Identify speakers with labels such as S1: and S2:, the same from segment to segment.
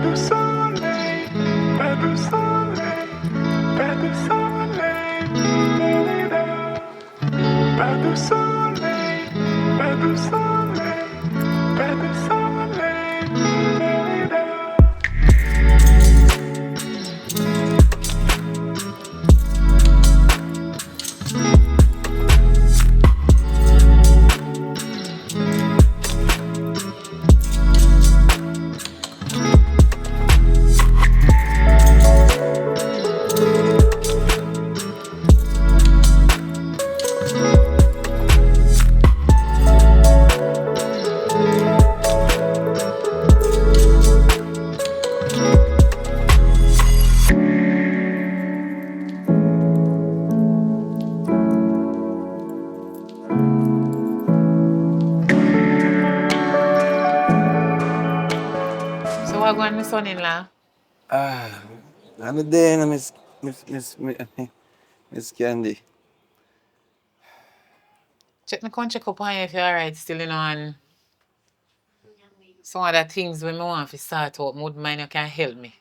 S1: du soleil, pas du soleil, pas du soleil, pas du soleil, pas du soleil, pas du soleil.
S2: So what going my son-in-law?
S3: I'm there, Miss Candy.
S2: Check my country up on you if you're alright still, and some other things when I want to start out, would mind you can help me.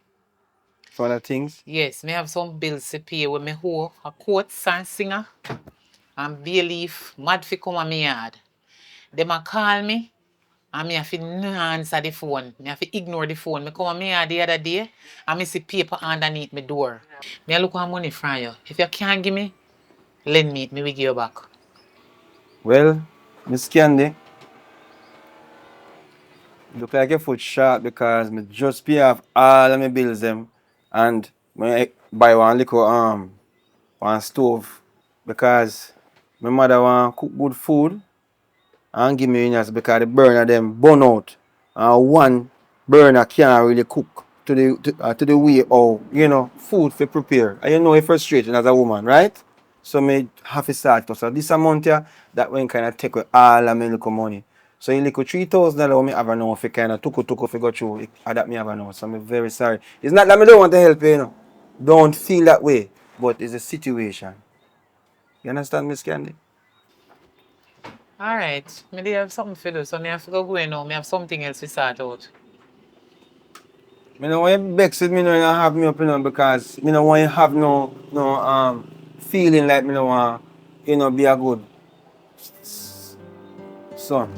S3: For other things.
S2: Yes, me have some bills to pay with me hoe, a courts and singer, and Bayleaf, mad fi come on me yard. Them a call me, and me have to answer the phone. Me have to ignore the phone. Me come on me yard the other day, and me see paper underneath my door. Me a look for money from you. If you can't give me, lend me it, me will give you back.
S3: Well, Miss Candy, look like your foot sharp because me just pay off all of my bills them and me buy one little one stove because my mother want cook good food and give me enough because the burner them burn out and one burner can't really cook to the way how food for prepare. And you know it's frustrating as a woman, right? So me have to start. So this amount here, that when kind of take away all of my little money. So you little $3,000 me have now if you kind of took if you go through that me have now. So I'm very sorry. It's not that I don't want to help you, Don't feel that way. But it's a situation. You understand, Miss Candy?
S2: Alright, me dey have something to do, so me have to go away now. Me have something else to sort out.
S3: Me no want you vex with me now and have me up, because me no want you have no feeling like me no want be a good son.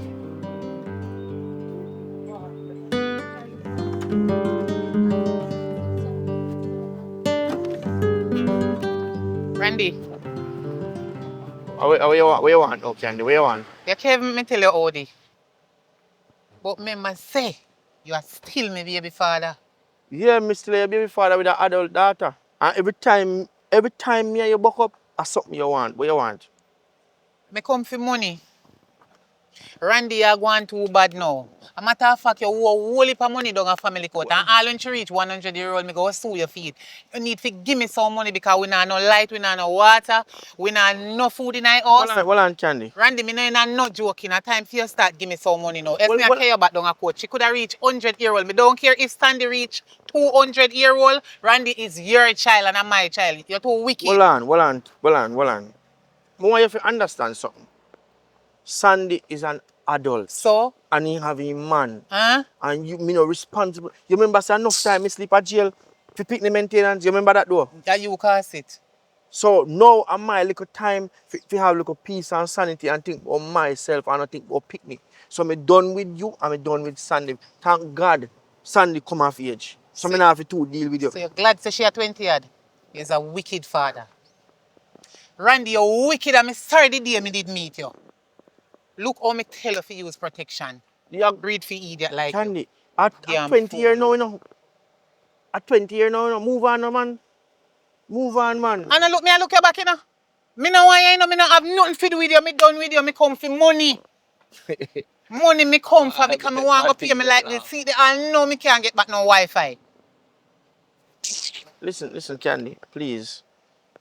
S2: Randy,
S4: What you want, oh Candy? What you want?
S2: you can't me tell you Odie. But me must say, you are still my baby father.
S4: Yeah, me still your baby father with an adult daughter. And every time me and you buck up, that's something you want. What you want?
S2: Me come for money. Randy, you going too bad now. A matter of fact, you owe a whole heap of money down a family court. And all when you reach 100-year-old, me go sue your feet. You need to give me some money because we not no light, we not no water, we not no food in our house.
S4: Hold on, Candy.
S2: Randy, me no not joking. A time for you start give me some money now. If
S4: Well,
S2: me a
S4: well-
S2: care about down a court, she could have reached 100-year-old. Me don't care if Sandy reach 200-year-old. Randy is your child and I'm my child. You're too wicked.
S4: Hold on. I want you to understand something. Sandy is an adult.
S2: So?
S4: And he have a man.
S2: Huh?
S4: And you me no responsible. You remember say enough time me sleep at jail for picnic maintenance. You remember that though?
S2: That you cause it.
S4: So now am my little time to have little peace and sanity and think about myself and not think about picnic. So me done with you and me done with Sandy. Thank God Sandy come of age. So me not have to deal with you.
S2: So you're glad to share 20 yard? He's a wicked father. Randy, you're wicked and I'm sorry the day me did meet you. Look how me tell you to use protection.
S4: Yeah,
S2: Breed for idiot like
S4: Candy,
S2: you.
S4: at
S2: Damn
S4: 20 years
S2: fool.
S4: now, At 20 years now, move on, man. Move on, man.
S2: And I look you back, Me no want you, me no have nothing to do with you. Me done with you. Me come for money. Money me come for because me want to pay me like this. See, I know me can't get back no Wi-Fi.
S4: Listen, Candy, please.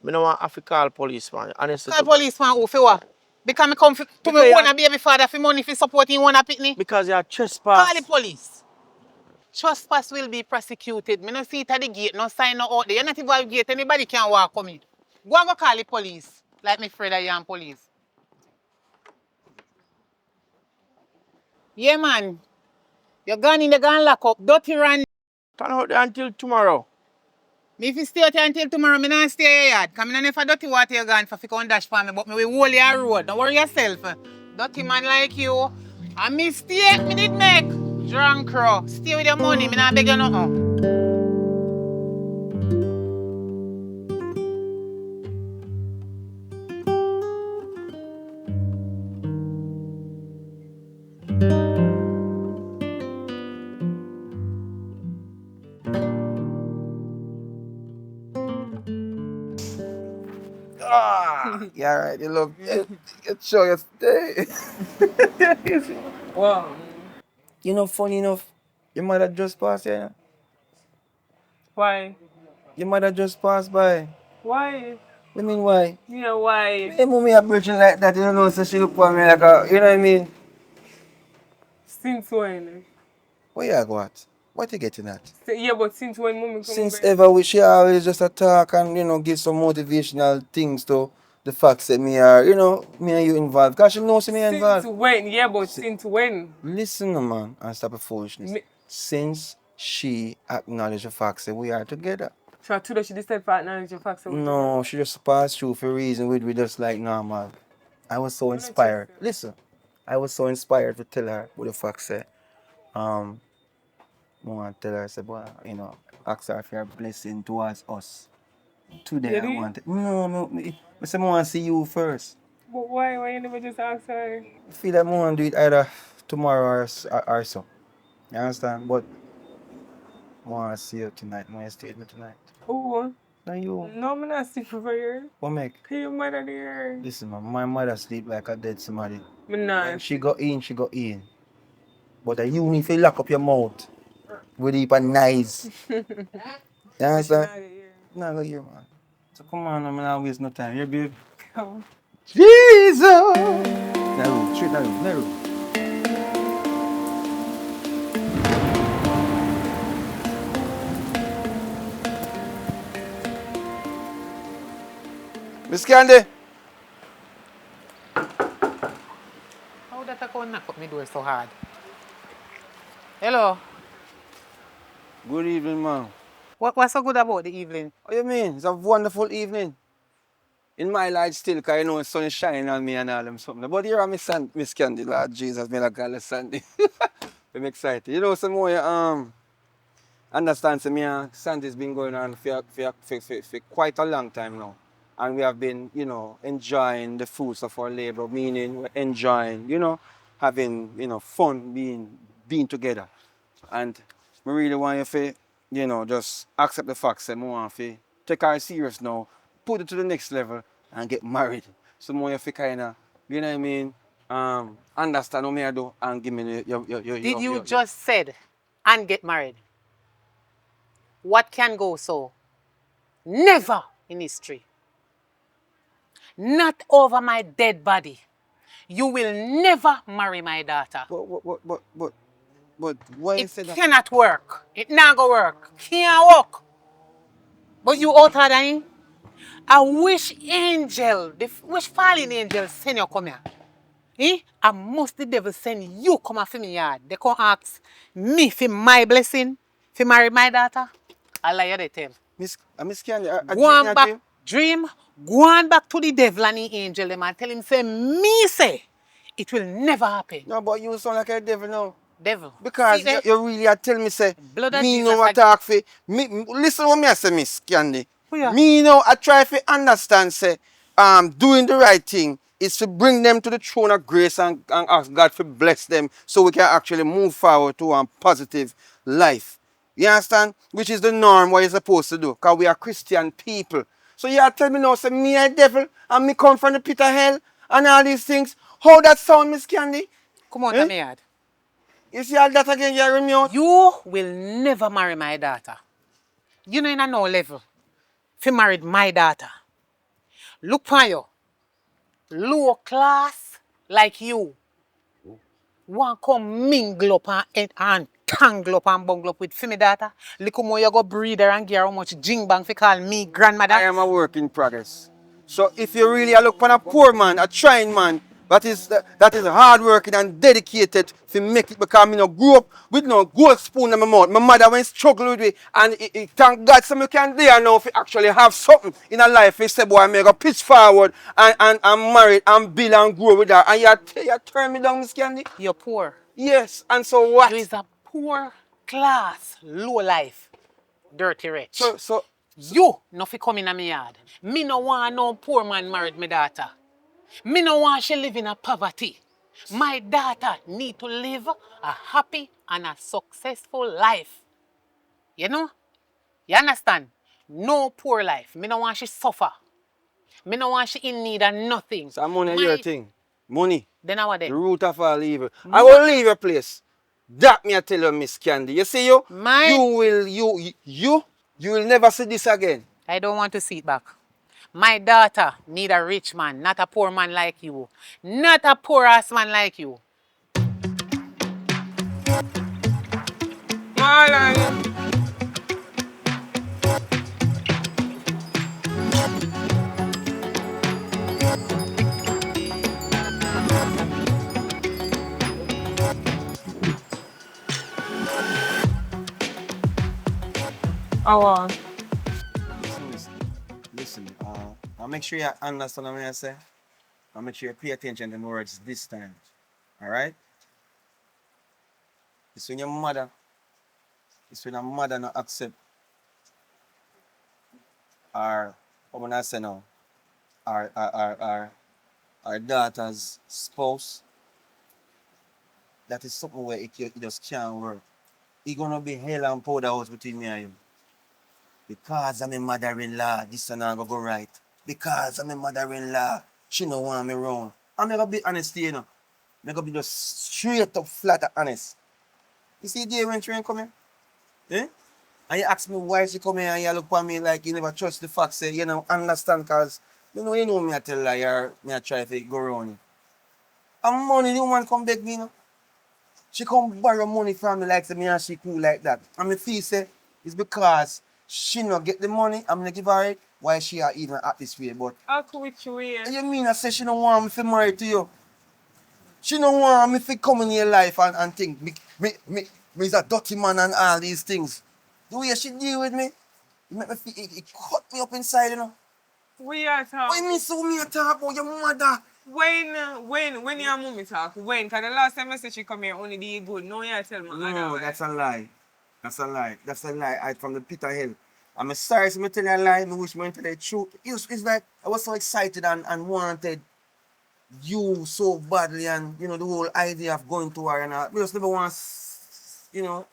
S4: Me no want to call police, man. Honestly.
S2: Call policeman who for what? Because me come to me own a baby father for money for supporting one a pitney.
S4: Because you are trespass.
S2: Call the police. Trespass will be prosecuted. Me no see it at the gate, no sign no out there. You're not even at the gate, anybody can walk come in. Go and go call the police. Like me afraid of you and police. Yeah, man. You're gone in the gun lock up. Dirty Randy.
S4: Turn out there until tomorrow.
S2: Me if you stay out here until tomorrow, me not stay here yet. Cause me not never dirty water you gone for come dash for me, but me will hold your road. Don't worry yourself. Dirty man like you. A mistake me did make. Drunk crow. Stay with your money, me not beg you nothing.
S3: Yeah, right. You look. You show your stay.
S5: Wow.
S3: You know, funny enough, your mother just passed here.
S5: Why?
S3: Your mother just passed by.
S5: Why?
S3: What you mean why?
S5: Yeah, why?
S3: Hey, mommy a preaching like that, you know, so she look for me like a, you know what I mean?
S5: Since when?
S3: Where you go at? What you getting at?
S5: Yeah, but since when mommy come
S3: Since
S5: over?
S3: ever, she always just talk and, you know, give some motivational things to the fact that me are, you know, me and you involved. Because she knows me
S5: Since
S3: involved.
S5: when? Yeah, but since when?
S3: Listen, no, man, and stop the foolishness.
S5: Me-
S3: Since she acknowledged the fact that we are together.
S5: So today she decided to acknowledge the fact that we
S3: No, she just passed through for a reason we just like normal. I was so
S5: not
S3: inspired.
S5: just-
S3: Listen, I was so inspired to tell her what the fact said. I want to tell her, say, boy, you know, ask her for a blessing towards us. Today, I
S5: Really?
S3: want it. No, I say, I want to see you first.
S5: But why? Why you never just ask her?
S3: I feel like I want to do it either tomorrow or so. You understand? But I want to see you tonight. I want to stay with me tonight.
S5: Oh,
S3: Now you,
S5: no, I'm not sleeping for you.
S3: what make?
S5: Can you mother there?
S3: Listen, man, my mother sleep like a dead somebody.
S5: Me
S3: When
S5: not.
S3: she got in, she got in. But you need to lock up your mouth with it and nice. You understand? Nah, go here, man. So come on, I'm not waste no time. Here, babe.
S5: Come.
S3: Jesus! That room, straight that room, that room. Miss Candy!
S2: How that I go knock up my door so hard? Hello.
S3: Good evening, ma'am.
S2: What's so good about the evening?
S3: What you mean? It's a wonderful evening. In my light still, because you know the sun is shining on me and all them something. But here I'm Miss Candy, Lord Jesus, me like call her Sandy. I'm excited. You know, some more understand, so me and Sandy's been going on for quite a long time now. And we have been, you know, enjoying the fruits of our labor, meaning we're enjoying, you know, having, you know, fun being together. And we really want you to, you know, just accept the facts and we want to take her serious now, put it to the next level and get married. So more you kind of, you know what I mean, understand what me I do and give me your
S2: Did you just said and get married? What can go so? Never in history. Not over my dead body. You will never marry my daughter.
S3: But why you
S2: It
S3: say that?
S2: cannot work. It not go work. Can't work. But you out of dying? I wish angel, wish fallen angel send you come here. Eh? I must the devil send you come after me yard. They come ask me for my blessing, for marry my daughter. I lie you they tell.
S3: Miss Candy, I
S2: Go on
S3: dream,
S2: back, dream, go on back to the devil and the angel them and tell him say me say it will never happen.
S3: No, but you sound like a devil now.
S2: Devil.
S3: Because
S2: See there?
S3: you really are telling me say,
S2: Blood of
S3: me
S2: Jesus
S3: know what
S2: ag-
S3: talk for. Listen what me I say, Miss Candy.
S2: Who ya?
S3: Me know I try to understand say, doing the right thing is to bring them to the throne of grace and ask God to bless them so we can actually move forward to a positive life. You understand? Which is the norm what you're supposed to do. Because we are Christian people. So you are telling me now, say me a devil and me come from the pit of hell and all these things. How that sound, Miss Candy?
S2: Come out
S3: Eh?
S2: of me yard.
S3: You see all that again, you hear me out?
S2: You will never marry my daughter. You know in a no level. If you married my daughter. Look for you. Low class like you. Want come mingle up and tangle up and bungle up with for me daughter. Look how more you go breed her and give her how much jing bang for call me
S3: I
S2: grandmother.
S3: am a work in progress. So if you really look for a poor man, a trying man, that is hard working and dedicated to make it because I no grew up with no gold spoon in my mouth. My mother went struggle with it and thank God some can there now if actually have something in a life. He said, boy, I make a pitch forward and I'm married and build and grow with that. And you turn me down, Miss Candy?
S2: You're poor.
S3: Yes, and so
S2: You
S3: what?
S2: is a poor class, low life, dirty rich.
S3: So
S2: You no fi come in a me yard. Me no want no poor man married me daughter. Me no want she live in a poverty. My daughter need to live a happy and a successful life. You know? You understand? No poor life. Me no want she suffer. Me no want she in need of nothing.
S3: so money your thing. Money.
S2: Then how are
S3: The
S2: they?
S3: root of all evil. I will leave your place. That me I tell you, Miss Candy. You see you? You will never see this again.
S2: I don't want to see it back. My daughter need a rich man, not a poor man like you. Not a poor ass man like you.
S5: Marlon. Oh,
S3: Listen. I'll make sure you understand what I say. I'll make sure you pay attention to the words this time. Alright? It's when your mother, it's when a mother not accept our, what when I say now, our daughter's spouse. That is something where it just can't work. It's gonna be hell and powder house between me and you. Because I'm a mother-in-law, this and I go right. Because I'm a mother-in-law, she no want me wrong. I'm gonna be honest here, you know. I'm gonna be just straight up flat and honest. You see the day when train come here? Eh? And you ask me why she come here and you look at me like you never trust the facts, say, you know, understand, cause you know me I tell lie or me I try to go around you. And money, the woman come beg me, you know. She come borrow money from me like say me and she cool like that. And me feel say it's because she not get the money, I'm gonna give her it, why she are even act this way. But
S5: I'll quit you here.
S3: you mean I say she don't want me to marry to you? She don't want me to come in your life and think me is a dirty man and all these things. The way she deal with me, it make me feel it cut me up inside, you know.
S5: We are
S3: Why
S5: talking.
S3: me so me a talk about your mother?
S5: When your mommy talk, when? Because the last time I said she come here, only the good. No, you tell me
S3: No,
S5: otherwise.
S3: that's a lie. That's a lie. That's a lie. I from the pit of hell. I'm sorry to tell you a lie. I wish me tell you the truth. It's like I was so excited and wanted you so badly, and you know the whole idea of going to her and we just never want, you know,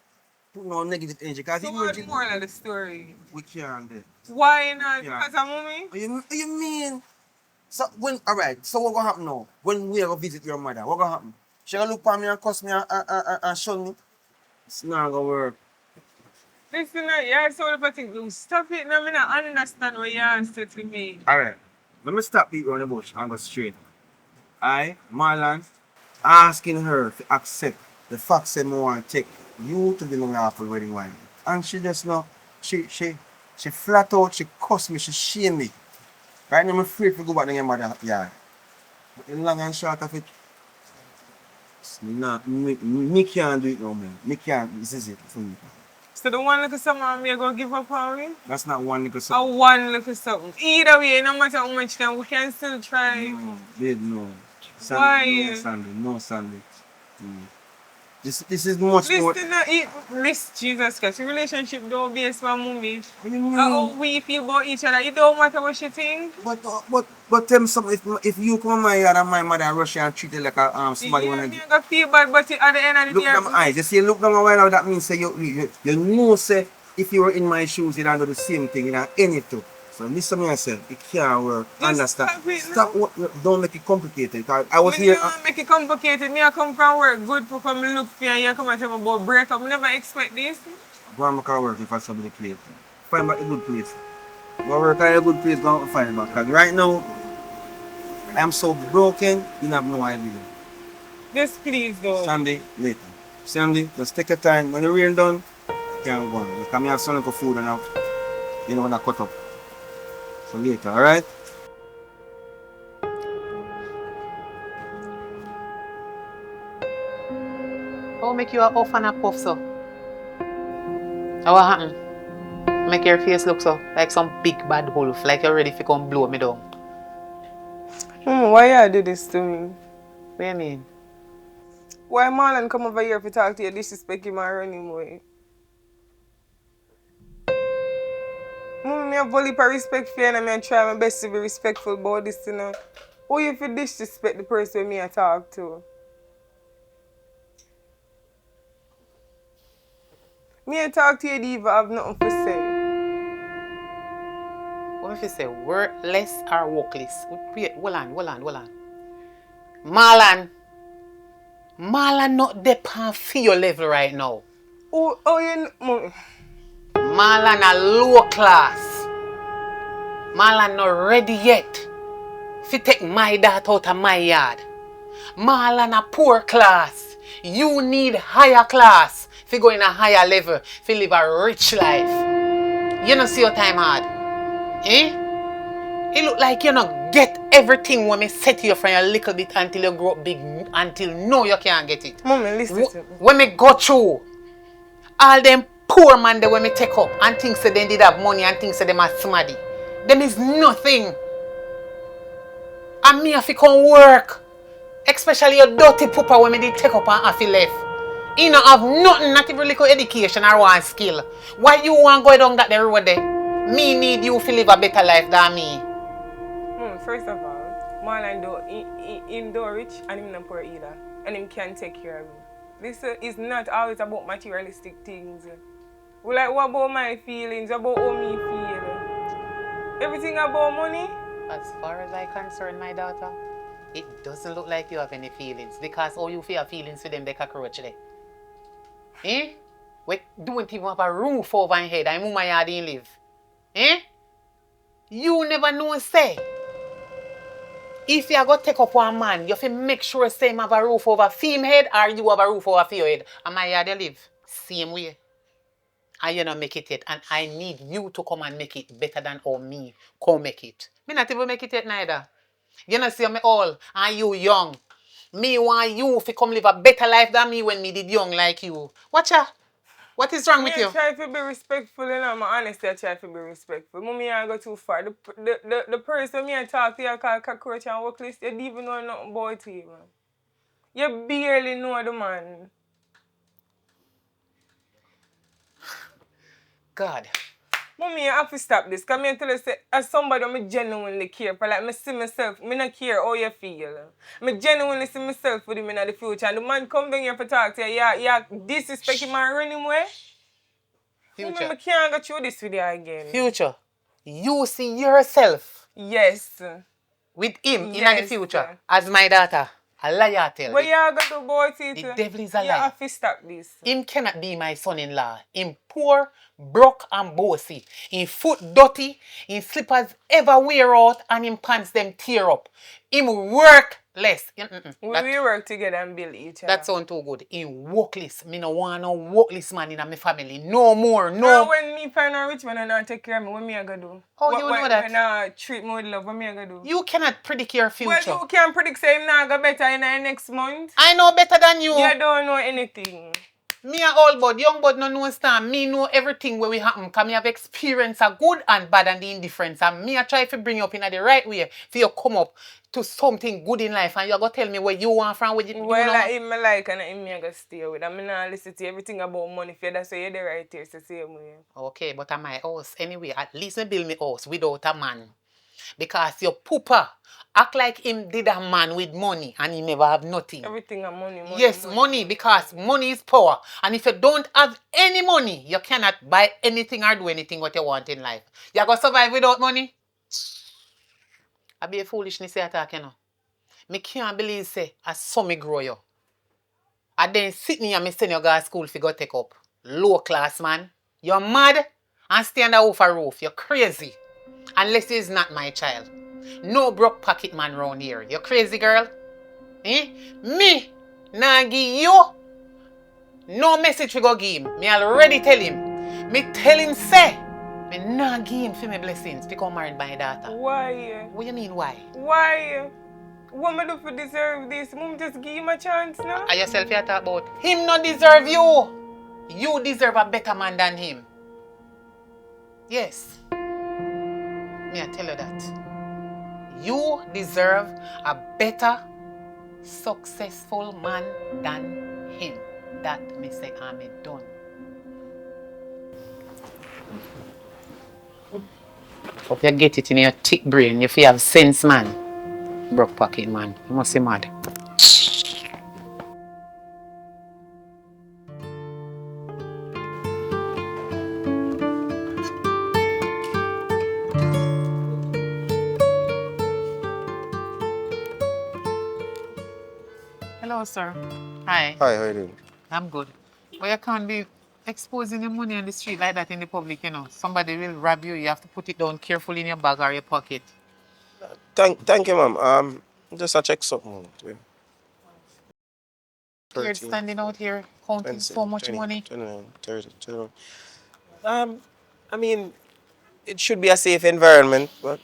S3: put no negative energy. Cause
S5: So
S3: if
S5: what's
S3: you
S5: more of the story?
S3: we can't do.
S5: Why not?
S3: Yeah.
S5: Because of mommy?
S3: You mean? So when alright, so what gonna happen now? When we go visit your mother, what gonna happen? She gonna look at me and cuss me and shun me? It's not gonna work.
S5: Listen, you're so thing. Stop it now. I don't understand what you're saying to me.
S3: Alright, let me stop beating around the bush and go straight. Marlon, asking her to accept the fact that I want to take you to the lawful wedding wine. And she just not, she flat out, she cuss me, she shame me. Right now I'm afraid to go back to your mother yard. But the long and short of it, me can't do it no man. Me can't, this is it for me.
S5: So the one little something me going to give up on me?
S3: That's not one little
S5: Or
S3: something.
S5: one little something. Either way, no matter how much time, we can still try.
S3: No, babe, no.
S5: Why?
S3: No Sunday, no Sunday. This is much more.
S5: Listen, Jesus Christ, the relationship don't based on mommy.
S3: What do you mean?
S5: How we feel about each other. It don't matter what she think.
S3: But tell me something. If you come on my yard and my mother rush you and treat you like a somebody
S5: You
S3: wanna
S5: ain't gonna feel bad, but at the end of the
S3: look
S5: day,
S3: down my eyes. You see, look down my while that means say you know say if you were in my shoes you'd do the same thing, you know, anything. So listen to myself, it can't work.
S5: Just
S3: Understand?
S5: stop it
S3: Don't make it complicated. 'Cause I was
S5: when
S3: here.
S5: you make it complicated, me I come from work, good for come look for you and you come and tell me about break up. I never expect this.
S3: Go and make her work if I somebody place. Find back a good place. Go work at a good place, go and find it back. Because right now, I'm so broken, you have no idea.
S5: Just please though.
S3: Sunday, later. Sunday, just take your time. When the rain done, you can go on. Because I have some for food and now, you know, when I cut up. So later, alright?
S2: How make you a off and a puff so? What happened? Make your face look so like some big bad wolf, like you're ready to come blow me down.
S5: Why you do this to me?
S2: What do you mean?
S5: Why Marlon come over here to talk to you, disrespect him and run him away? Me have only for respect for you and I try my best to be respectful about this, you know. Who you for disrespect the person me I talk to? Me I talk to you, Diva, I have nothing to say.
S2: What if you say worthless or workless? Wait, hold on. Marlon not depend for your level right now.
S5: Oh, you know.
S2: Marlon a low class. Marlon not ready yet. If you take my daughter out of my yard. Marlon a poor class. You need higher class. If you go in a higher level, if you live a rich life. You don't see your time hard. Eh? It look like you not get everything when me set you for a little bit until you grow up big, until now you can't get it.
S5: Mommy, listen to me.
S2: When me go through, all them poor man that when me take up and think that they did have money and think that they are smarty, them is nothing. And me have to come work. Especially your dirty pooper when me did take up and have to left. You don't have nothing, not even little education or one skill. Why you want to go down that the road there? Me need you to live a better life than me.
S5: First of all, Marlon him do rich and him not poor either. And him can take care of me. This is not always about materialistic things. Well, like what about my feelings, about how me feel? Everything about money?
S2: As far as I'm concerned, my daughter, it doesn't look like you have any feelings because all you feel feelings for them, they cockroach there. Eh? We don't even have a roof over your head and my yard didn't live. Eh? You never know, say. If you go take up one man, you have to make sure same have a roof over him head or you have a roof over your head. And my yard they live. Same way. And you not make it yet. And I need you to come and make it better than all me. Come make it. Me not even make it yet neither. You know see me all and you young. Me want you to come live a better life than me when me did young like you. Watch ya. What is wrong with you?
S5: I try to be respectful, you know. Honestly, I try to be respectful. Mommy, I go too far. The person me I talk to you call cockroach and workless, you don't even know nothing about him. You barely know the man.
S2: God.
S5: Mommy, I have to stop this. Because I tell you, say, as somebody I genuinely care for, like, I see myself, I don't care how you feel. I genuinely see myself for him in the future. And the man come down here to talk to you, yeah, disrespect him and run him away.
S2: Future.
S5: Mommy, I can't go through this with you again.
S2: Future. You see yourself.
S5: Yes.
S2: With him
S5: Yes.
S2: in the future. As my daughter. A liar tell
S5: What
S2: me.
S5: you going to do about it?
S2: The devil is a
S5: You
S2: liar.
S5: have to stop this.
S2: Him cannot be my son-in-law. Him poor, broke and bossy. Him foot dirty, him slippers ever wear out and him pants them tear up. Him work less.
S5: We work together and build each other.
S2: That sound too good. Him workless. Me no want no workless man in my family. No more, no.
S5: And when me find a rich man and not take care of me, what me I gonna do?
S2: How you know that?
S5: When I treat me with love, what me I gonna do?
S2: You cannot predict your future.
S5: Well, you can predict say him not go better in the next month.
S2: I know better than you.
S5: You don't know anything.
S2: Me a old bud, young bud no understand. Me know everything where we happen. Cause me have experience a good and bad and the indifference. And me a try to bring you up in the right way. For you come up to something good in life. And you go tell me where you want from. Where you
S5: Well,
S2: know.
S5: like him I like and him I go stay with. I mean, I listen to everything about money. For that's why you're the right here to say me.
S2: Okay, but at my house anyway. At least me build me house without a man. Because your pooper act like him did a man with money and he never have nothing.
S5: Everything is money.
S2: Yes, money, because money is power. And if you don't have any money, you cannot buy anything or do anything what you want in life. You going to survive without money? I be a foolishness I talk, you know. Me can't believe say, I saw me grow you. And then sit me and me send you go to school if you go take up. Low class, man. You're mad and stay under over roof. You're crazy. Unless he's not my child. No broke pocket man round here. You crazy girl? Eh? Me nah give you no message we go give him. Me already tell him. Me tell him say me nah give him for my blessings to come married by my daughter.
S5: Why?
S2: What you mean why?
S5: Why? What me do for deserve this? Mum just give him a chance now.
S2: I yourself you talk about him not deserve you. You deserve a better man than him. Yes. Me I tell you that. You deserve a better, successful man than him. That me say I'm done. Hope you get it in your thick brain. If you have sense, man. Broke pocket, man. You must be mad. Hello, sir. Hi.
S3: Hi, how you doing?
S2: I'm good. But you can't be exposing your money on the street like that in the public, you know. Somebody will rob you. You have to put it down carefully in your bag or your pocket.
S3: Thank you, ma'am. Just a check something.
S2: You're
S3: 13,
S2: standing out here counting
S3: 27,
S2: so much
S3: 20,
S2: money.
S3: 29, 30, 21. I mean, it should be a safe environment, but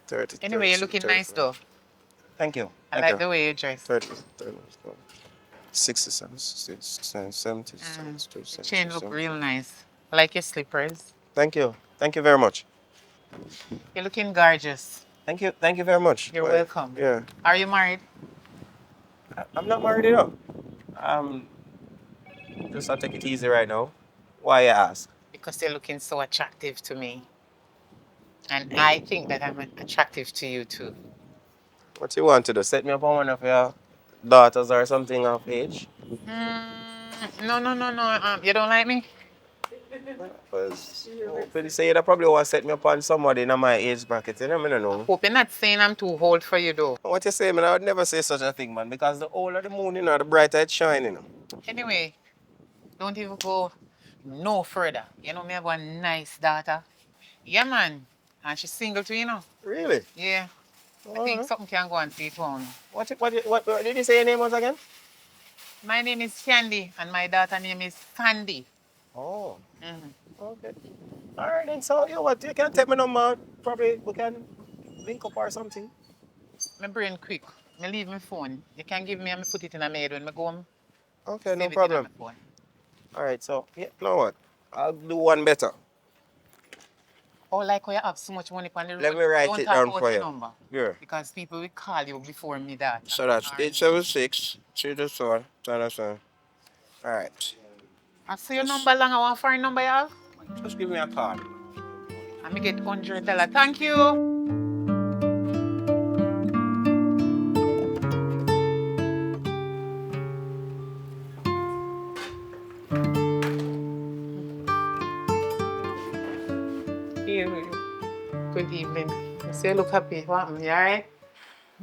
S3: 30,
S2: Anyway, you're
S3: 33,
S2: looking nice
S3: 34.
S2: though.
S3: Thank you.
S2: I
S3: Thank
S2: like
S3: you.
S2: the way you dress.
S3: 30, 30, 67, 67, 70,
S2: The
S3: 67,
S2: chain look
S3: 70.
S2: real nice. I like your slippers.
S3: Thank you. Thank you very much.
S2: You're looking gorgeous.
S3: Thank you. Thank you very much.
S2: You're
S3: Well,
S2: welcome.
S3: Yeah.
S2: Are you married?
S3: I'm not married enough. Just I'll take it easy right now. Why you ask?
S2: Because you're looking so attractive to me. And I think that I'm attractive to you too.
S3: What you want to do? Set me up on one of your daughters or something of age?
S2: No, no, no, no. You don't like me?
S3: Because you say you probably want to set me up on somebody in my age bracket. You know, I don't know.
S2: Hope you're not saying I'm too old for you though.
S3: What you say, man? I would never say such a thing, man. Because the older the moon, you know, the brighter it's shining.
S2: Anyway, don't even go no further. You know, me have one nice daughter. Yeah, man. And she's single too, you know.
S3: Really?
S2: Yeah. I think something can go on to it on.
S3: What did you say your name was again?
S2: My name is Candy and my daughter name is Fandy.
S3: Oh.
S2: Mhm.
S3: Okay. All right, then. So, you know what? You can take my number. Probably we can link up or something.
S2: My brain quick. Me leave my phone. You can give me and me put it in a maid when I go home.
S3: Okay, no
S2: Save it in
S3: problem.
S2: my phone.
S3: All right, so, yeah, you know what? I'll do one better.
S2: Oh, like how you have so much money on the road.
S3: Let me write
S2: don't
S3: it
S2: talk
S3: down
S2: about
S3: for
S2: your
S3: you.
S2: number.
S3: Yeah.
S2: Because people will call you before me that.
S3: So that's
S2: Or-
S3: 876 324. All right.
S2: I see your number long. I want foreign number you have.
S3: Just give me a card.
S2: And me get $100. Thank you.
S5: Easily.
S2: Good evening. I see you look happy. What happened? You alright?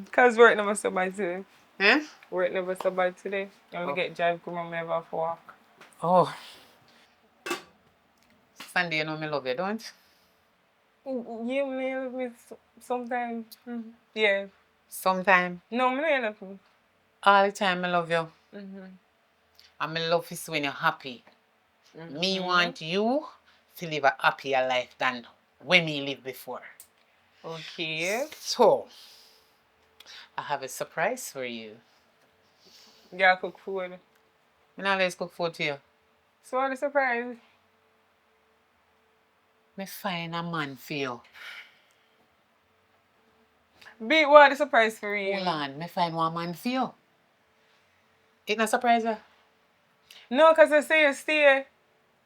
S5: Because work never so bad today.
S2: Eh?
S5: Work never so bad today. I only get drive come and never have to walk.
S2: Oh. Sandy, you know me love you, don't?
S5: You may love me sometimes. Yeah.
S2: Sometime.
S5: No, me not nothing.
S2: All the time I love you.
S5: Mm-hmm.
S2: And my love is when you're happy. Me want you to live a happier life than when me live before.
S5: Okay.
S2: So, I have a surprise for you.
S5: Yeah, cook food.
S2: I always cook food to you.
S5: So what a surprise.
S2: Me find a man for you.
S5: Be what a surprise for you.
S2: Hold on, me find one man for you. It not surprise you?
S5: No, because I say you stay.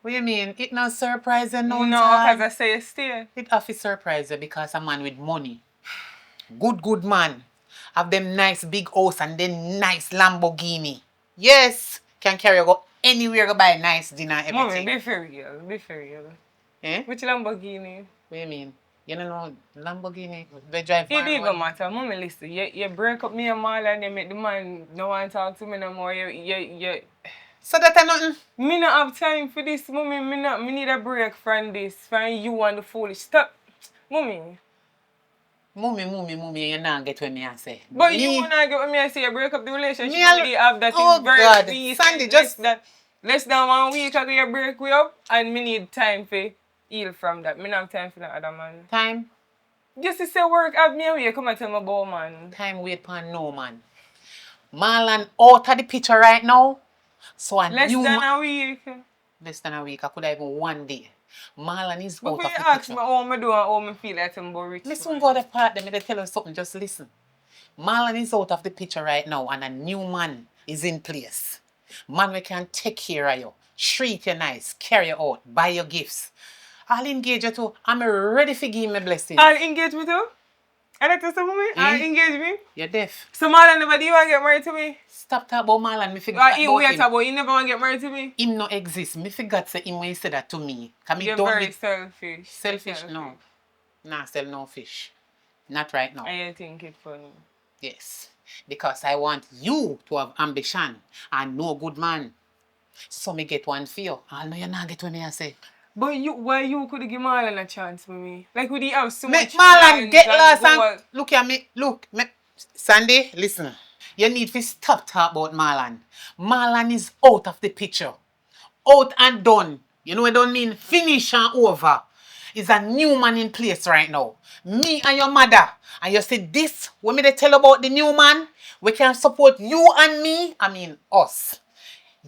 S2: What you mean? It not surprise you no
S5: No,
S2: time.
S5: because I say you stay.
S2: It have to surprise you because a man with money. Good man. Have them nice big house and then nice Lamborghini. Yes. Can carry you go anywhere go buy nice dinner
S5: Mommy,
S2: everything.
S5: be for real. Be for real.
S2: Eh?
S5: Which Lamborghini?
S2: What you mean? You don't know Lamborghini? They drive
S5: It
S2: far
S5: even
S2: road.
S5: matter. Mommy, listen. You break up me and Marla and you make the man no want to talk to me no more.
S2: So that nothing.
S5: Me not have time for this, mommy. Me need a break from this. From you and the foolish. Stop. Mommy.
S2: Mummy, you not get what me I say.
S5: But
S2: Me-
S5: you wanna get with me and say you break up the relationship
S2: Me
S5: and
S2: al-
S5: we have that
S2: Oh,
S5: is very
S2: God.
S5: recent,
S2: Sandy, just-
S5: less than 1 week ago you break we up and me need time for heal from that. Me not have time for that other man.
S2: Time.
S5: Just to say work have me away, come and tell me about man.
S2: Time wait for no man. Marlon out of the picture right now. So a
S5: Less
S2: new
S5: than
S2: man.
S5: a week.
S2: Less than a week. I could have even 1 day. Marlon is
S5: Before
S2: out
S5: you
S2: of the
S5: ask
S2: picture.
S5: me how I do and how I feel like I'm about rich.
S2: Me soon go to the part, them they tell you something, just listen. Marlon is out of the picture right now and a new man is in place. Man we can take care of you, treat you nice, carry you out, buy your gifts. I'll engage you too. I'm ready to give me blessings.
S5: I'll engage me too? I like to say for me? I'll engage me?
S2: You're deaf.
S5: So Marlon never do want to get married to me?
S2: Stop talking about Marlon. Me forgot
S5: He
S2: about
S5: wait
S2: him.
S5: about, he never want to get married to me?
S2: Him no exist. Me forgot say him when he said that to me.
S5: You're very selfish.
S2: Selfish? No. Nah, sell no fish. Not right now.
S5: I think it's funny.
S2: Yes. Because I want you to have ambition and no good man. So me get one for you. I know you not get what me I say.
S5: But why you could give Marlon a chance for me? Like would he have so
S2: Me,
S5: much
S2: Marlon,
S5: plans
S2: get
S5: and
S2: lost
S5: goals?
S2: and look at me. Look, Sandy, listen. You need to stop talking about Marlon. Marlon is out of the picture. Out and done. You know what I don't mean? Finish and over. Is a new man in place right now. Me and your mother. And you say this, when me they tell about the new man, we can support you and me, I mean us.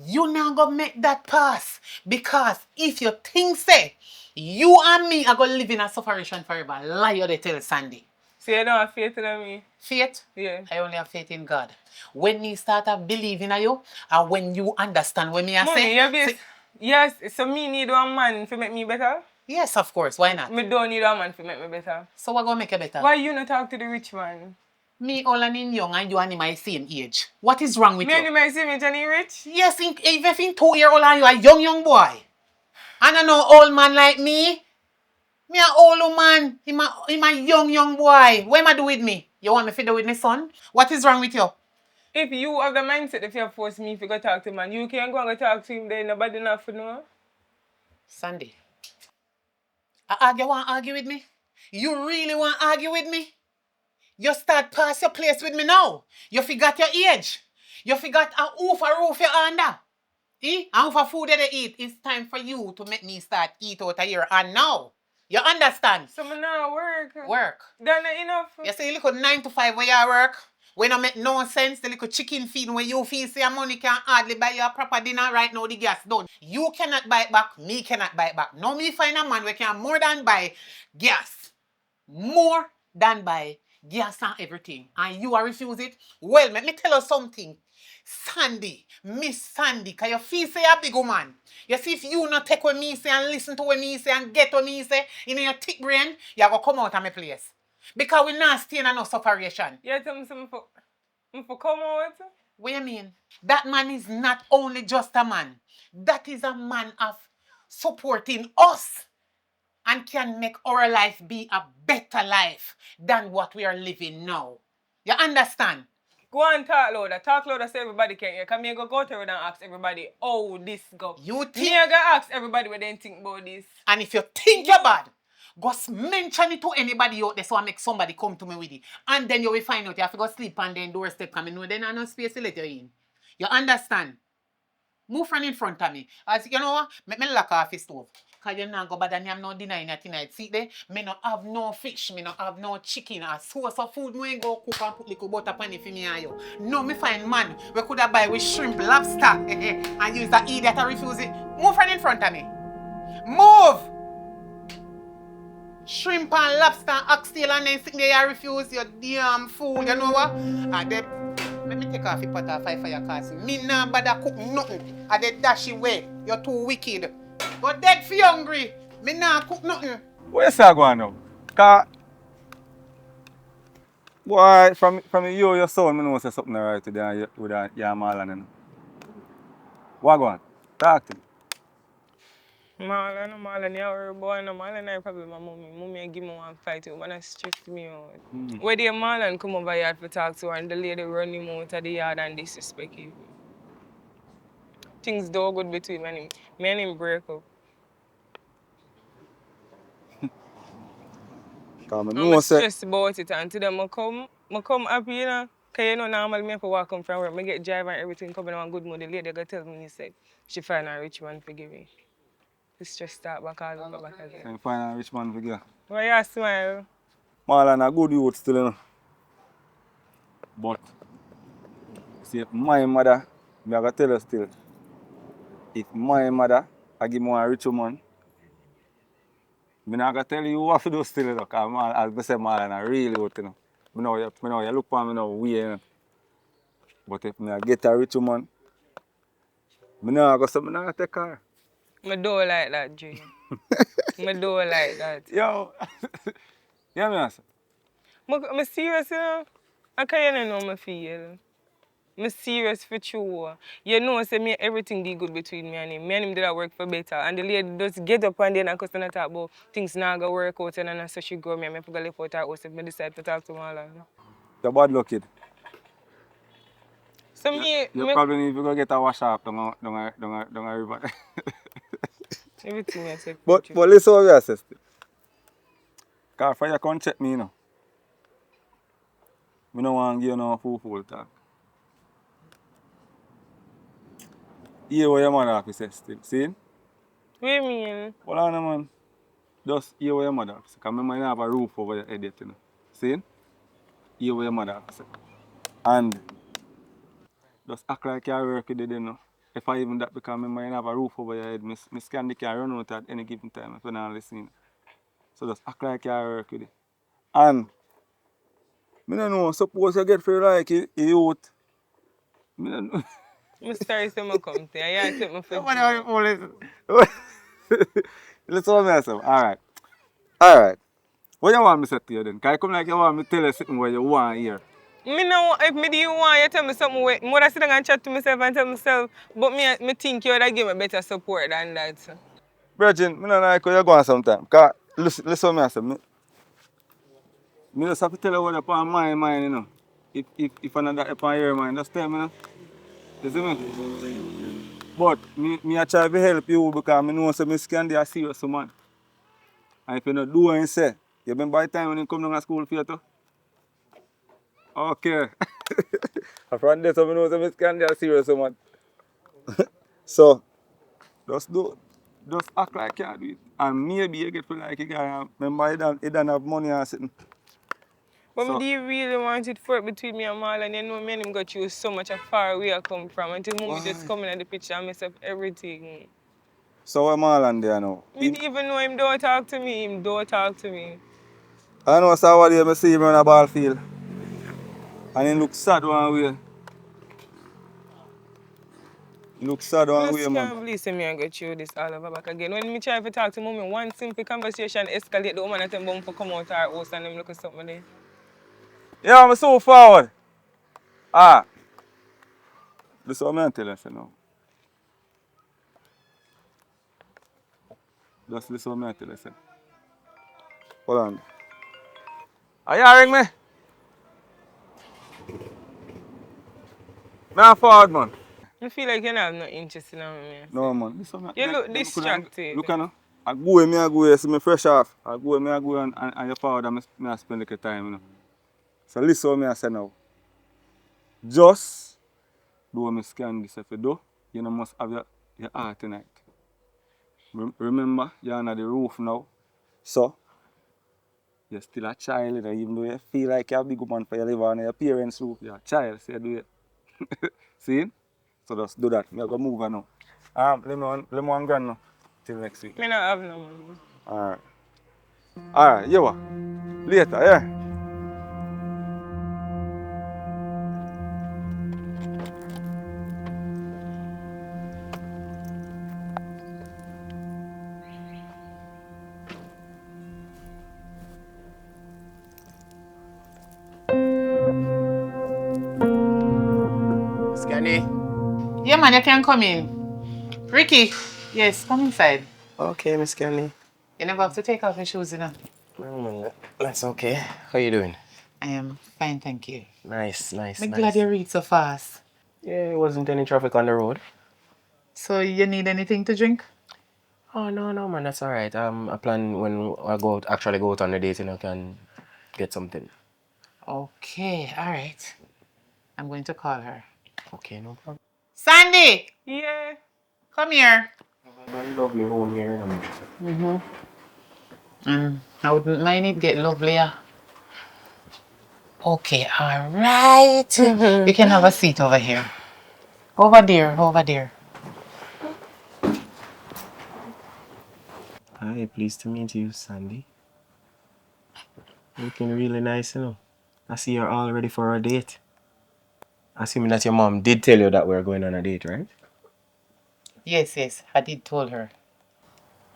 S2: You not gonna make that pass. Because if you think say, you and me are gonna live in a separation forever, lie you they tell Sandy.
S5: So you don't have faith in me?
S2: Faith?
S5: Yeah.
S2: I only have faith in God. When you start to believe in you, and when you understand what me I
S5: Mommy,
S2: say,
S5: yes, so me need one man to make me better?
S2: yes, of course. Why not?
S5: Me don't need a man to make me better.
S2: So what gonna make you better?
S5: Why you not talk to the rich man?
S2: Me all and in young and you and him my same age. What is wrong with
S5: Me
S2: you?
S5: and him are same age and he rich?
S2: Yes, even if in 2-year-old and you a young boy. And I know old man like me. Me a old man. Him a young boy. What am I do with me? You want me to do with my son? What is wrong with you?
S5: If you have the mindset if you force me to go talk to man, you can go and go talk to him then nobody not for know.
S2: Sandy. You want to argue with me? You really want to argue with me? You start past your place with me now. You forgot your age. You forgot a roof you're under. And for food that they eat, it's time for you to make me start eat out of here. And now, you understand?
S5: So me now work.
S2: Work.
S5: That not enough.
S2: You see, you little 9 to 5 where you work. When it make no sense, the little chicken feed when you feel say your money can hardly buy you a proper dinner right now, the gas done. You cannot buy it back, me cannot buy it back. Now me find a man where can more than buy gas. More than buy gas and everything. And you are refuse it? Well, let me tell you something. Sandy, Miss Sandy, can you feel say a big woman? You see, if you not take what me say and listen to what me say and get what me say in your thick brain, you go come out of my place. Because we not staying in no separation.
S5: You tell me something for come out?
S2: What you mean? That man is not only just a man. That is a man of supporting us and can make our life be a better life than what we are living now. You understand?
S5: Go and talk louder. Talk louder so everybody can hear. Come here, go out there and ask everybody how this go.
S2: You think...
S5: Me, I go ask everybody what they think about this.
S2: And if you think you're bad, go mention it to anybody out there so I make somebody come to me with it. And then you will find out you have to go sleep and then doorstep come in. No, then I no space to let you in. You understand? Move from in front of me. As you know what? Make me lock off the stove. Because you not go bad and you have no dinner in it tonight. See there? Me no have no fish. Me no have no chicken or source of food. Me ain't go cook and put little butter pan it for me and you. No, me find man. We could have buy with shrimp, lobster. And use that idiot to refuse it. Move from in front of me. Move! Shrimp and lobster and oxtail and then sitting there you refuse. You damn fool. You know what? Let me take off the pot of fire for your cause. Me nah bother cook nothing. I dey dash away. You're too wicked. But dead for hungry. Me nah cook nothing.
S3: What you say going now? Cause boy, from you, your son, me know say something right today with your Marlon. What going? Talk to me.
S5: Marlon, you worry boy, no Marlon, I probably my mommy. Mommy give me one fight, you wanna stress me out. Where the Marlon come over yard for talk to her and the lady run him out of the yard and disrespect him. Things don't good between me and him break up. I'm stressed about it and today I come happy, you know. Because you know normally me have to walk home from work. I get drive and everything coming on good mood. The lady go tell me, he said, she find a rich man to give me. The stress start back all over back again.
S3: And find a rich man for you.
S5: Why you smile?
S3: Marlon a good youth still, you know. But, see, if my mother, me I gotta tell you still, if my mother I give me a rich woman, me not gonna tell you what to do still, you know, because as I say, Marlon a really good, you know. Me know you look for me now, way, you know. But if me I get a rich woman, me not go say me not take her.
S5: I don't like that, Jay. I don't like that.
S3: Yo, yeah, me answer.
S5: I'm serious, you know? I can't know my feel. I'm serious for true. You know, say me everything did good between me and him. Me and him did work for better. And the lady just get up and then and cause talk about things not gonna work out and so she go me and I forgot to leave out her house if I decide to talk to Marlon.
S3: You're bad luck, kid.
S5: So me
S3: You probably need to go get a wash up down a river.
S5: everything I take
S3: but
S5: picture.
S3: but listen what I say still. Because for you come check me, you know. Me no want to give you no fool talk. Hear what your mother have to say still. See?
S5: What do you mean?
S3: Hold on, man. Just hear what your mother have to say. Because remember you have a roof over your head, you know. See? Hear what your mother have to say. And just act like you work with it, you know. If I even that because remember you have a roof over your head, me scan the car run out at any given time if you're not listening. So just act like you work with it. And me don't know, suppose you get for like a youth. Me don't know.
S5: I'm sorry say I come to you. Yeah, take me for
S3: Nobody
S5: joke.
S3: want to police. Listen what I say. Alright. Alright. What you want me to say to you then? Because you come like you want me to tell you something where you want to hear.
S5: Me know if me do you want you tell me something where more sit down and chat to myself and tell myself, but me think you would give me better support than that.
S3: Virgin, I don't like how you go on sometimes. Because listen what I say. Me just have to tell you what upon my mind, you know. If another upon your mind, just tell me, you know. You see me? But me I try to help you because I know so me scan they are serious man. And if you don't do what you say, you remember the time when you come down to school for you too? Okay. From there, so I know so me scan they are serious man. So, just do just act like you do it. And maybe you get to like a guy. Remember you don't have money or something.
S5: But
S3: So,
S5: do you really want it for it between me and Marlon? You know me and him got you so much far away I come from until mommy just
S3: why?
S5: come in at the picture and mess up everything.
S3: So where Marlon there now?
S5: Me even know him don't talk to me, him don't talk to me.
S3: I know so one day I see him on a ball field. And he look sad one way. He look sad
S5: I
S3: one way,
S5: just
S3: man.
S5: can't believe me and get you this all over back again. When me try to talk to mommy, one simple conversation escalate the woman at them bum for come out our house and them look at something there.
S3: Yeah, I'm so forward. Ah, this is what I'm telling you now. Just listen what I'm telling you. Hold on. Are you hearing me? Me forward, man.
S5: I feel like you don't have no interest in me.
S3: No, man. This one,
S5: You look distracted.
S3: look, you I go where I go, see me fresh off. I go where I go and your father, I spend like a time, you know. So listen what I say now. Just do what I scan this. If you do, you know, must have your heart tonight. Remember, you're under the roof now. So, you're still a child, you know, even though you feel like you're a big woman for your live on your parents' roof, you're a child, so you do it. See? So just do that. I'm going to move on now. Let me one grand now. Till next week.
S5: Me not have no money.
S3: Alright. Alright, you what? Later, yeah?
S6: Scanny.
S2: Yeah, man, you can come in. Ricky, yes, come inside.
S6: Okay, Miss Scanny.
S2: You never have to take off your shoes, you know.
S6: That's okay. How you doing?
S2: I am fine, thank you.
S6: Nice.
S2: I'm glad you read so fast.
S6: Yeah, there wasn't any traffic on the road.
S2: So you need anything to drink?
S6: Oh, no, man, that's all right. I plan when I actually go out on the date, you know, can get something.
S2: Okay, all right. I'm going to call her.
S6: Okay, no problem.
S2: Sandy,
S5: Yeah.
S2: come here.
S6: My lovely home here.
S2: I wouldn't mind it get lovelier. Okay, all right. You can have a seat over here. Over there, over there.
S6: Hi, pleased to meet you, Sandy. Looking really nice, you know. I see you're all ready for a date. Assuming that your mom did tell you that we're going on a date, right?
S2: Yes, yes, I did told her.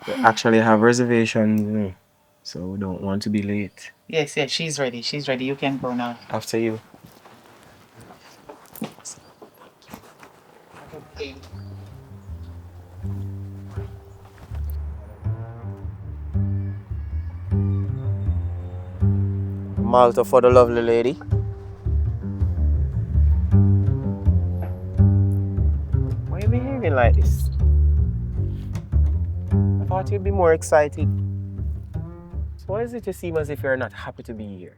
S6: We actually have reservations, you know, so we don't want to be late.
S2: Yes, yes, she's ready. She's ready. You can go now.
S6: After you.
S2: Okay.
S6: Malta for the lovely lady. Why are you behaving like this? I thought you'd be more excited. So why is it you seem as if you're not happy to be here?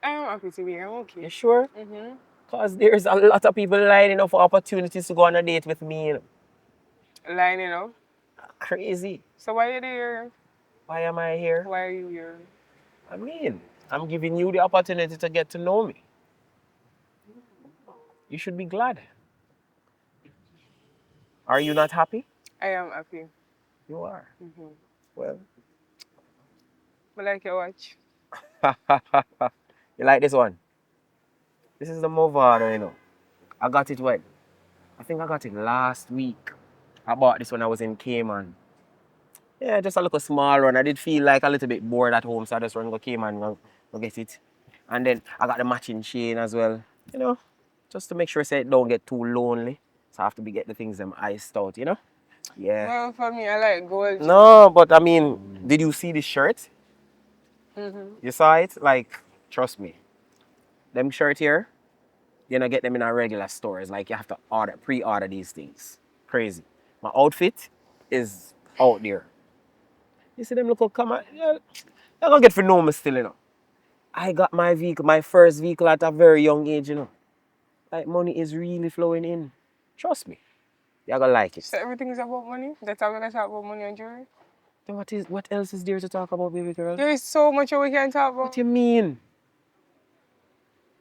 S5: I'm happy to be here. I'm okay.
S6: You sure?
S5: Mm-hmm.
S6: Because there's a lot of people lining up for opportunities to go on a date with me. You know.
S5: Lining up.
S6: Crazy.
S5: So why are you here?
S6: Why am I here?
S5: Why are you here?
S6: I mean, I'm giving you the opportunity to get to know me. You should be glad. Are you not happy?
S5: I am happy.
S6: You are.
S5: Mm-hmm.
S6: Well,
S5: I like your watch.
S6: you like this one? This is the Movado, you know. I got it when? I think I got it last week. I bought this when I was in Cayman. Yeah, just a little small one. I did feel like a little bit bored at home, so I just run go Cayman and go get it. And then I got the matching chain as well. You know, just to make sure say it don't get too lonely. So I have to be get the things them iced out, you know? Yeah.
S5: Well, for me, I like gold.
S6: No, but I mean, did you see this shirt?
S5: Mm-hmm.
S6: You saw it? Like, trust me. Them shirt here, you don't get them in our regular stores. Like you have to pre-order these things. Crazy. My outfit is out there. You see them look come on. Yeah, they're gonna get for know me still, you know. I got my vehicle, my first vehicle at a very young age, you know. Like money is really flowing in. Trust me. You're gonna like it.
S5: So everything is about money? That's how we're gonna talk about money and jewelry?
S6: Then what else is there to talk about, baby girl?
S5: There is so much we can talk about.
S6: What do you mean?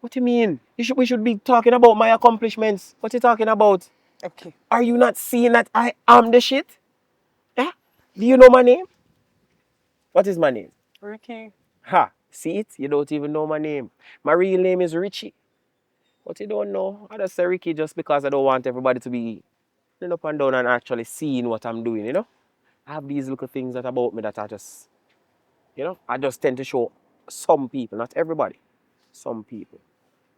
S6: What do you mean? We should be talking about my accomplishments. What you talking about?
S5: Okay.
S6: Are you not seeing that I am the shit? Eh? Do you know my name? What is my name?
S5: Ricky.
S6: Ha! See it? You don't even know my name. My real name is Richie. But you don't know. I just say Ricky just because I don't want everybody to be looking up and down and actually seeing what I'm doing, you know? I have these little things that about me that I just, you know, I just tend to show some people, not everybody, some people.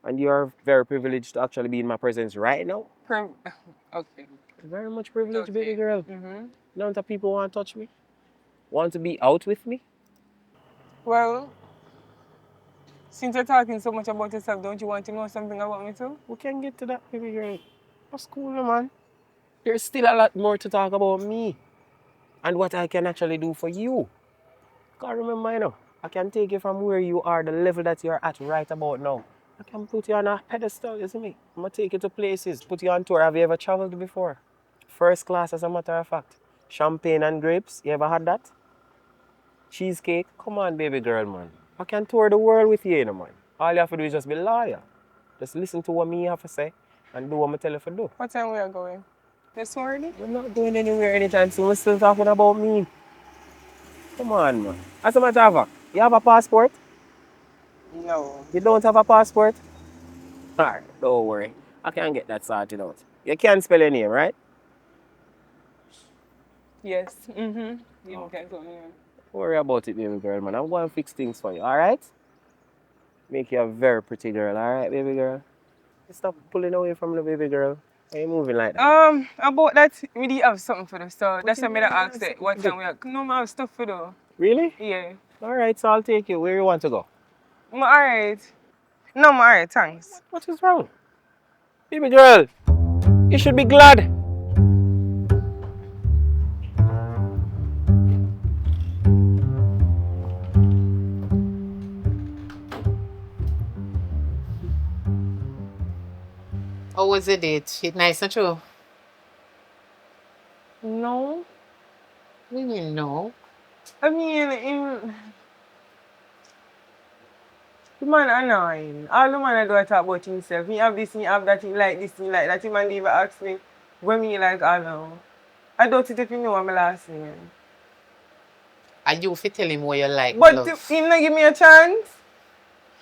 S6: And you're very privileged to actually be in my presence right now.
S5: Okay.
S6: Very much privileged, baby
S5: Okay.
S6: girl.
S5: Mm-hmm.
S6: None of people want to touch me, want to be out with me.
S5: Well, since you're talking so much about yourself, don't you want to know something about me too?
S6: We can get to that, baby girl. That's cool, man. There's still a lot more to talk about me and what I can actually do for you. Because remember, you know, I can take you from where you are, the level that you're at right about now. I can put you on a pedestal, you see me? I'm going to take you to places, put you on tour. Have you ever traveled before? First class, as a matter of fact. Champagne and grapes, you ever had that? Cheesecake? Come on, baby girl, man. I can tour the world with you, you know, man. All you have to do is just be loyal. Just listen to what me have to say and do what I tell you to do.
S5: What time we are going? This morning?
S6: We're not going anywhere anytime soon. We're still talking about me. Come on, man. As a matter of fact, you have a passport?
S5: No.
S6: You don't have a passport? Alright, don't worry. I can get that sorted out. You can spell your name, right?
S5: Yes. Mm-hmm. You can tell me.
S6: Don't worry about it, baby girl, man. I'm going to fix things for you, alright? Make you a very pretty girl, alright, baby girl? Stop pulling away from the baby girl. Why are you moving like that?
S5: About that, we did have something for the so
S6: What
S5: that's
S6: you
S5: why
S6: mean
S5: I
S6: you have
S5: asked it.
S6: something
S5: What
S6: to do?
S5: time we are? No, I have stuff to do.
S6: Really?
S5: Yeah.
S6: Alright, so I'll take you. Where you want to go?
S5: I'm alright. No, I'm alright, thanks.
S6: What is wrong? Baby girl, you should be glad.
S2: How was the date? It nice and true?
S5: No.
S2: What do you mean no?
S5: I mean, The man annoying. All the man do is talk about himself. He have this, he have that, he like this, he like that. He man even ask me when me like alone. I don't think if you know what my last name.
S2: And you fit tell him what you like,
S5: But
S2: love.
S5: he not give me a chance.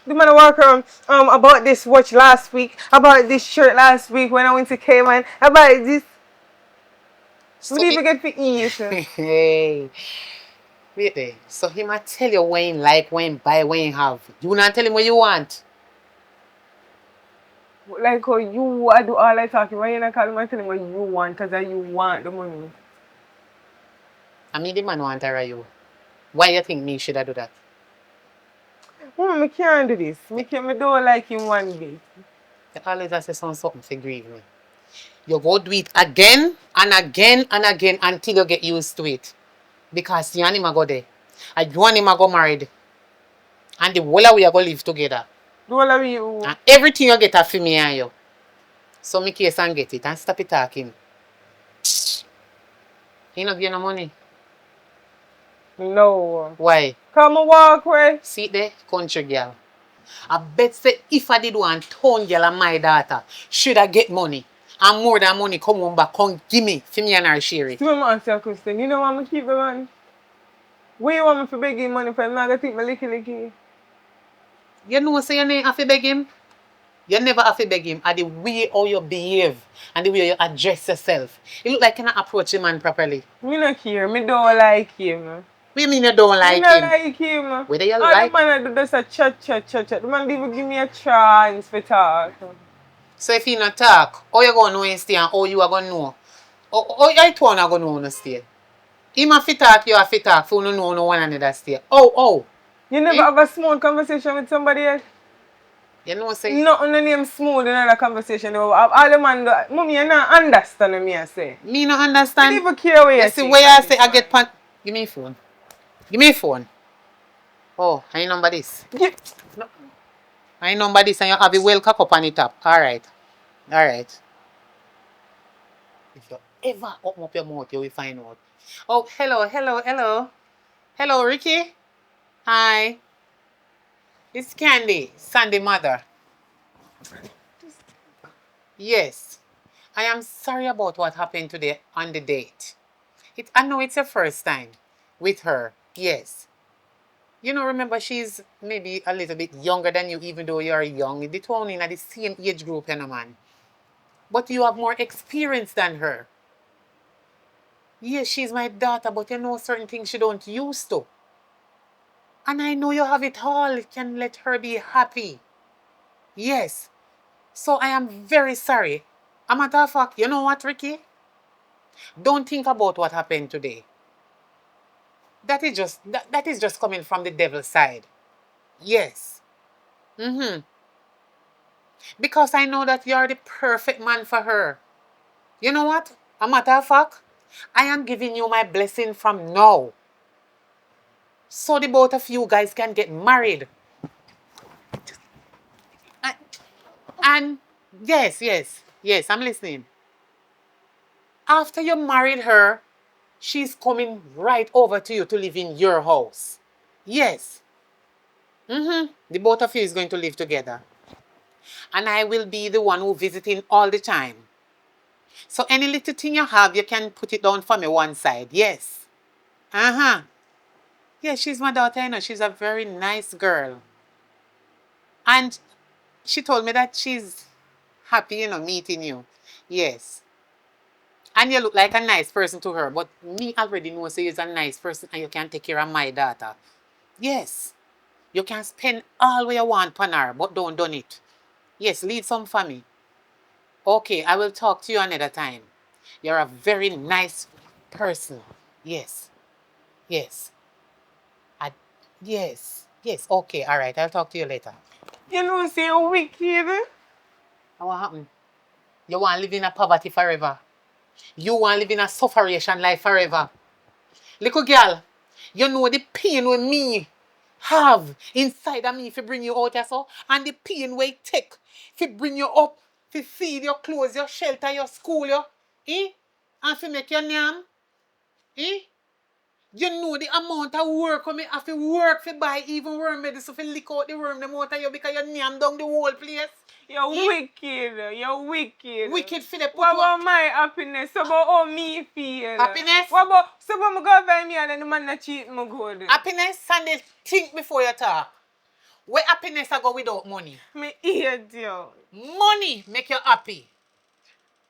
S5: The man walk around about this watch last week, about this shirt last week when I went to Cayman, about this.
S2: So
S5: We didn't even get to eat.
S2: hey, wait there. So he might tell you when you like, when you buy, when you have. You not tell him what you want.
S5: Like how you I do all that talking. Why you not call him and tell him what you want? Because you want the money.
S2: I mean, the man want to you. Why you think me should I do that?
S5: I can't do this. Me don't like him one bit.
S2: You always have to say something to grieve me. You go do it again and again and again until you get used to it. Because you and him a go there. And you and him a go married. And the whole of we are going to live together.
S5: Do all of you.
S2: And everything you get for me and you. So me case and get it and stop it talking. He not give no money.
S5: No.
S2: Why?
S5: Come and walk away.
S2: See there, country girl. I bet say if I did one town girl and my daughter, should I get money? And more than money come home back, come give me for me and her share it.
S5: So I'm answer a question. You know why I'm keep the money? Where you want me to beg him money for? I'm not going to take my licky.
S2: You know say you never have to beg him? You never have to beg him. And the way how you behave and the way you address yourself. It look like you not approach a man properly.
S5: Me not care. Me don't like him.
S2: What do you mean you don't
S5: Me
S2: like
S5: not
S2: him?
S5: like him.
S2: Whether you
S5: All
S2: like...
S5: the man do just a chat. The man didn't even give me a chance for talk.
S2: So if he not talk, how you going to know him stay and how you are going to know? How you two are going to know him stay? Him a fit talk, you a fit talk, for you know no one another stay. Oh.
S5: You never have a smooth conversation with somebody else?
S2: You know say...
S5: Nothing on name smooth in another conversation. All the man do, mommy, you not understand me, I say.
S2: Me no
S5: I
S2: understand.
S5: don't even care what you
S2: You see where I say I get pan... Give me a phone. Give me a phone. Oh, I number this.
S5: Yeah.
S2: No. I number this and you have it well cock up on the top. Alright. If you ever open up your mouth, you will find out. Oh, hello. Hello, Ricky. Hi. It's Candy, Sandy mother. Yes. I am sorry about what happened today on the date. I know it's your first time with her. Yes. You know, remember, she's maybe a little bit younger than you, even though you're young. The two only in the same age group, you know, man. But you have more experience than her. Yes, she's my daughter, but you know certain things she don't used to. And I know you have it all. You can let her be happy. Yes. So I am very sorry. A matter of fact, you know what, Ricky? Don't think about what happened today. That is just coming from the devil's side. Yes. Because I know that you're the perfect man for her. You know what? A matter of fact, I am giving you my blessing from now. So the both of you guys can get married. And yes, I'm listening. After you married her, she's coming right over to you to live in your house. Yes. The both of you is going to live together. And I will be the one who visiting all the time. So any little thing you have, you can put it down for me one side. Yes. Yeah, she's my daughter, you know. She's a very nice girl. And she told me that she's happy, you know, meeting you. Yes. And you look like a nice person to her. But me already know so you're a nice person and you can take care of my daughter. Yes. You can spend all what you want on her, but don't done it. Yes, leave some for me. Okay, I will talk to you another time. You're a very nice person. Yes. I, yes. Okay, all right. I'll talk to you later.
S5: You know, say you're wicked.
S2: What happened? You want to live in a poverty forever. You want to live in a sufferation life forever. Little girl, you know the pain with me have inside of me if you bring you out here so, and the pain we take if you bring you up, to feed your clothes, your shelter, your school, and to make your name. You know the amount of work when me have to work to buy even worm medicine to lick out the worm them out of you because you name down the whole place.
S5: You're
S2: Yeah.
S5: wicked. You're wicked.
S2: Wicked for the put
S5: What about
S2: one.
S5: my happiness? What about how me feel?
S2: Happiness?
S5: What about so when I go by me and then the man not cheat me good?
S2: Happiness, Sunday, think before you talk. Where happiness I go without money?
S5: Me hate you.
S2: Money make you happy.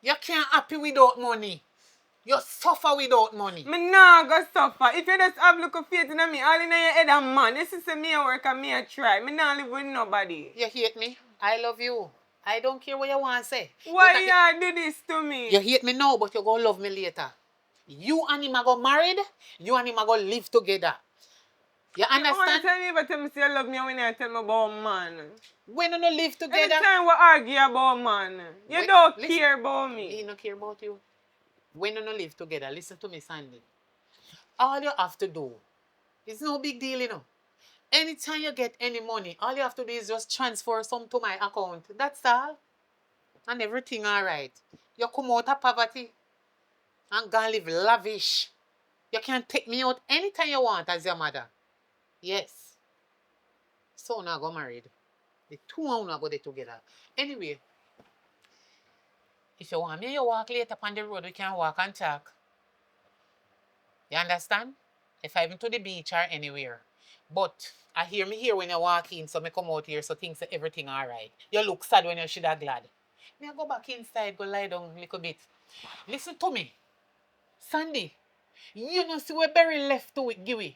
S2: You can't happy without money. You suffer without money.
S5: Me nah go suffer. If you just have look of faith in me, all in your head and man, this is me a work and me a try. Me nah live with nobody.
S2: You hate me? I love you. I don't care what you want to say.
S5: Why you do this to me?
S2: You hate me now, but you gonna love me later. You and him are go married, you and him are gonna live together. You
S5: You want to
S2: understand?
S5: tell me, but tell me say you love me when you tell me about man.
S2: When you no live
S5: Every
S2: together,
S5: time we argue about man, you
S2: Wait,
S5: don't
S2: listen.
S5: care about
S2: he
S5: me.
S2: no care about you. When you no live together, listen to me, Sandy. All you have to do, it's no big deal, you know. Anytime you get any money, all you have to do is just transfer some to my account. That's all. And everything all right. You come out of poverty and go live lavish. You can take me out anytime you want as your mother. Yes. So now go married. The two of you go there together. Anyway, if you want me, you walk later on the road, we can walk and talk. You understand? If I even to the beach or anywhere. But I hear me here when you walk in, so me come out here, so things say everything alright. You look sad when you should have glad. Me I go back inside, go lie down a little bit. Listen to me. Sandy, you know see where Berry left to it, Giwi.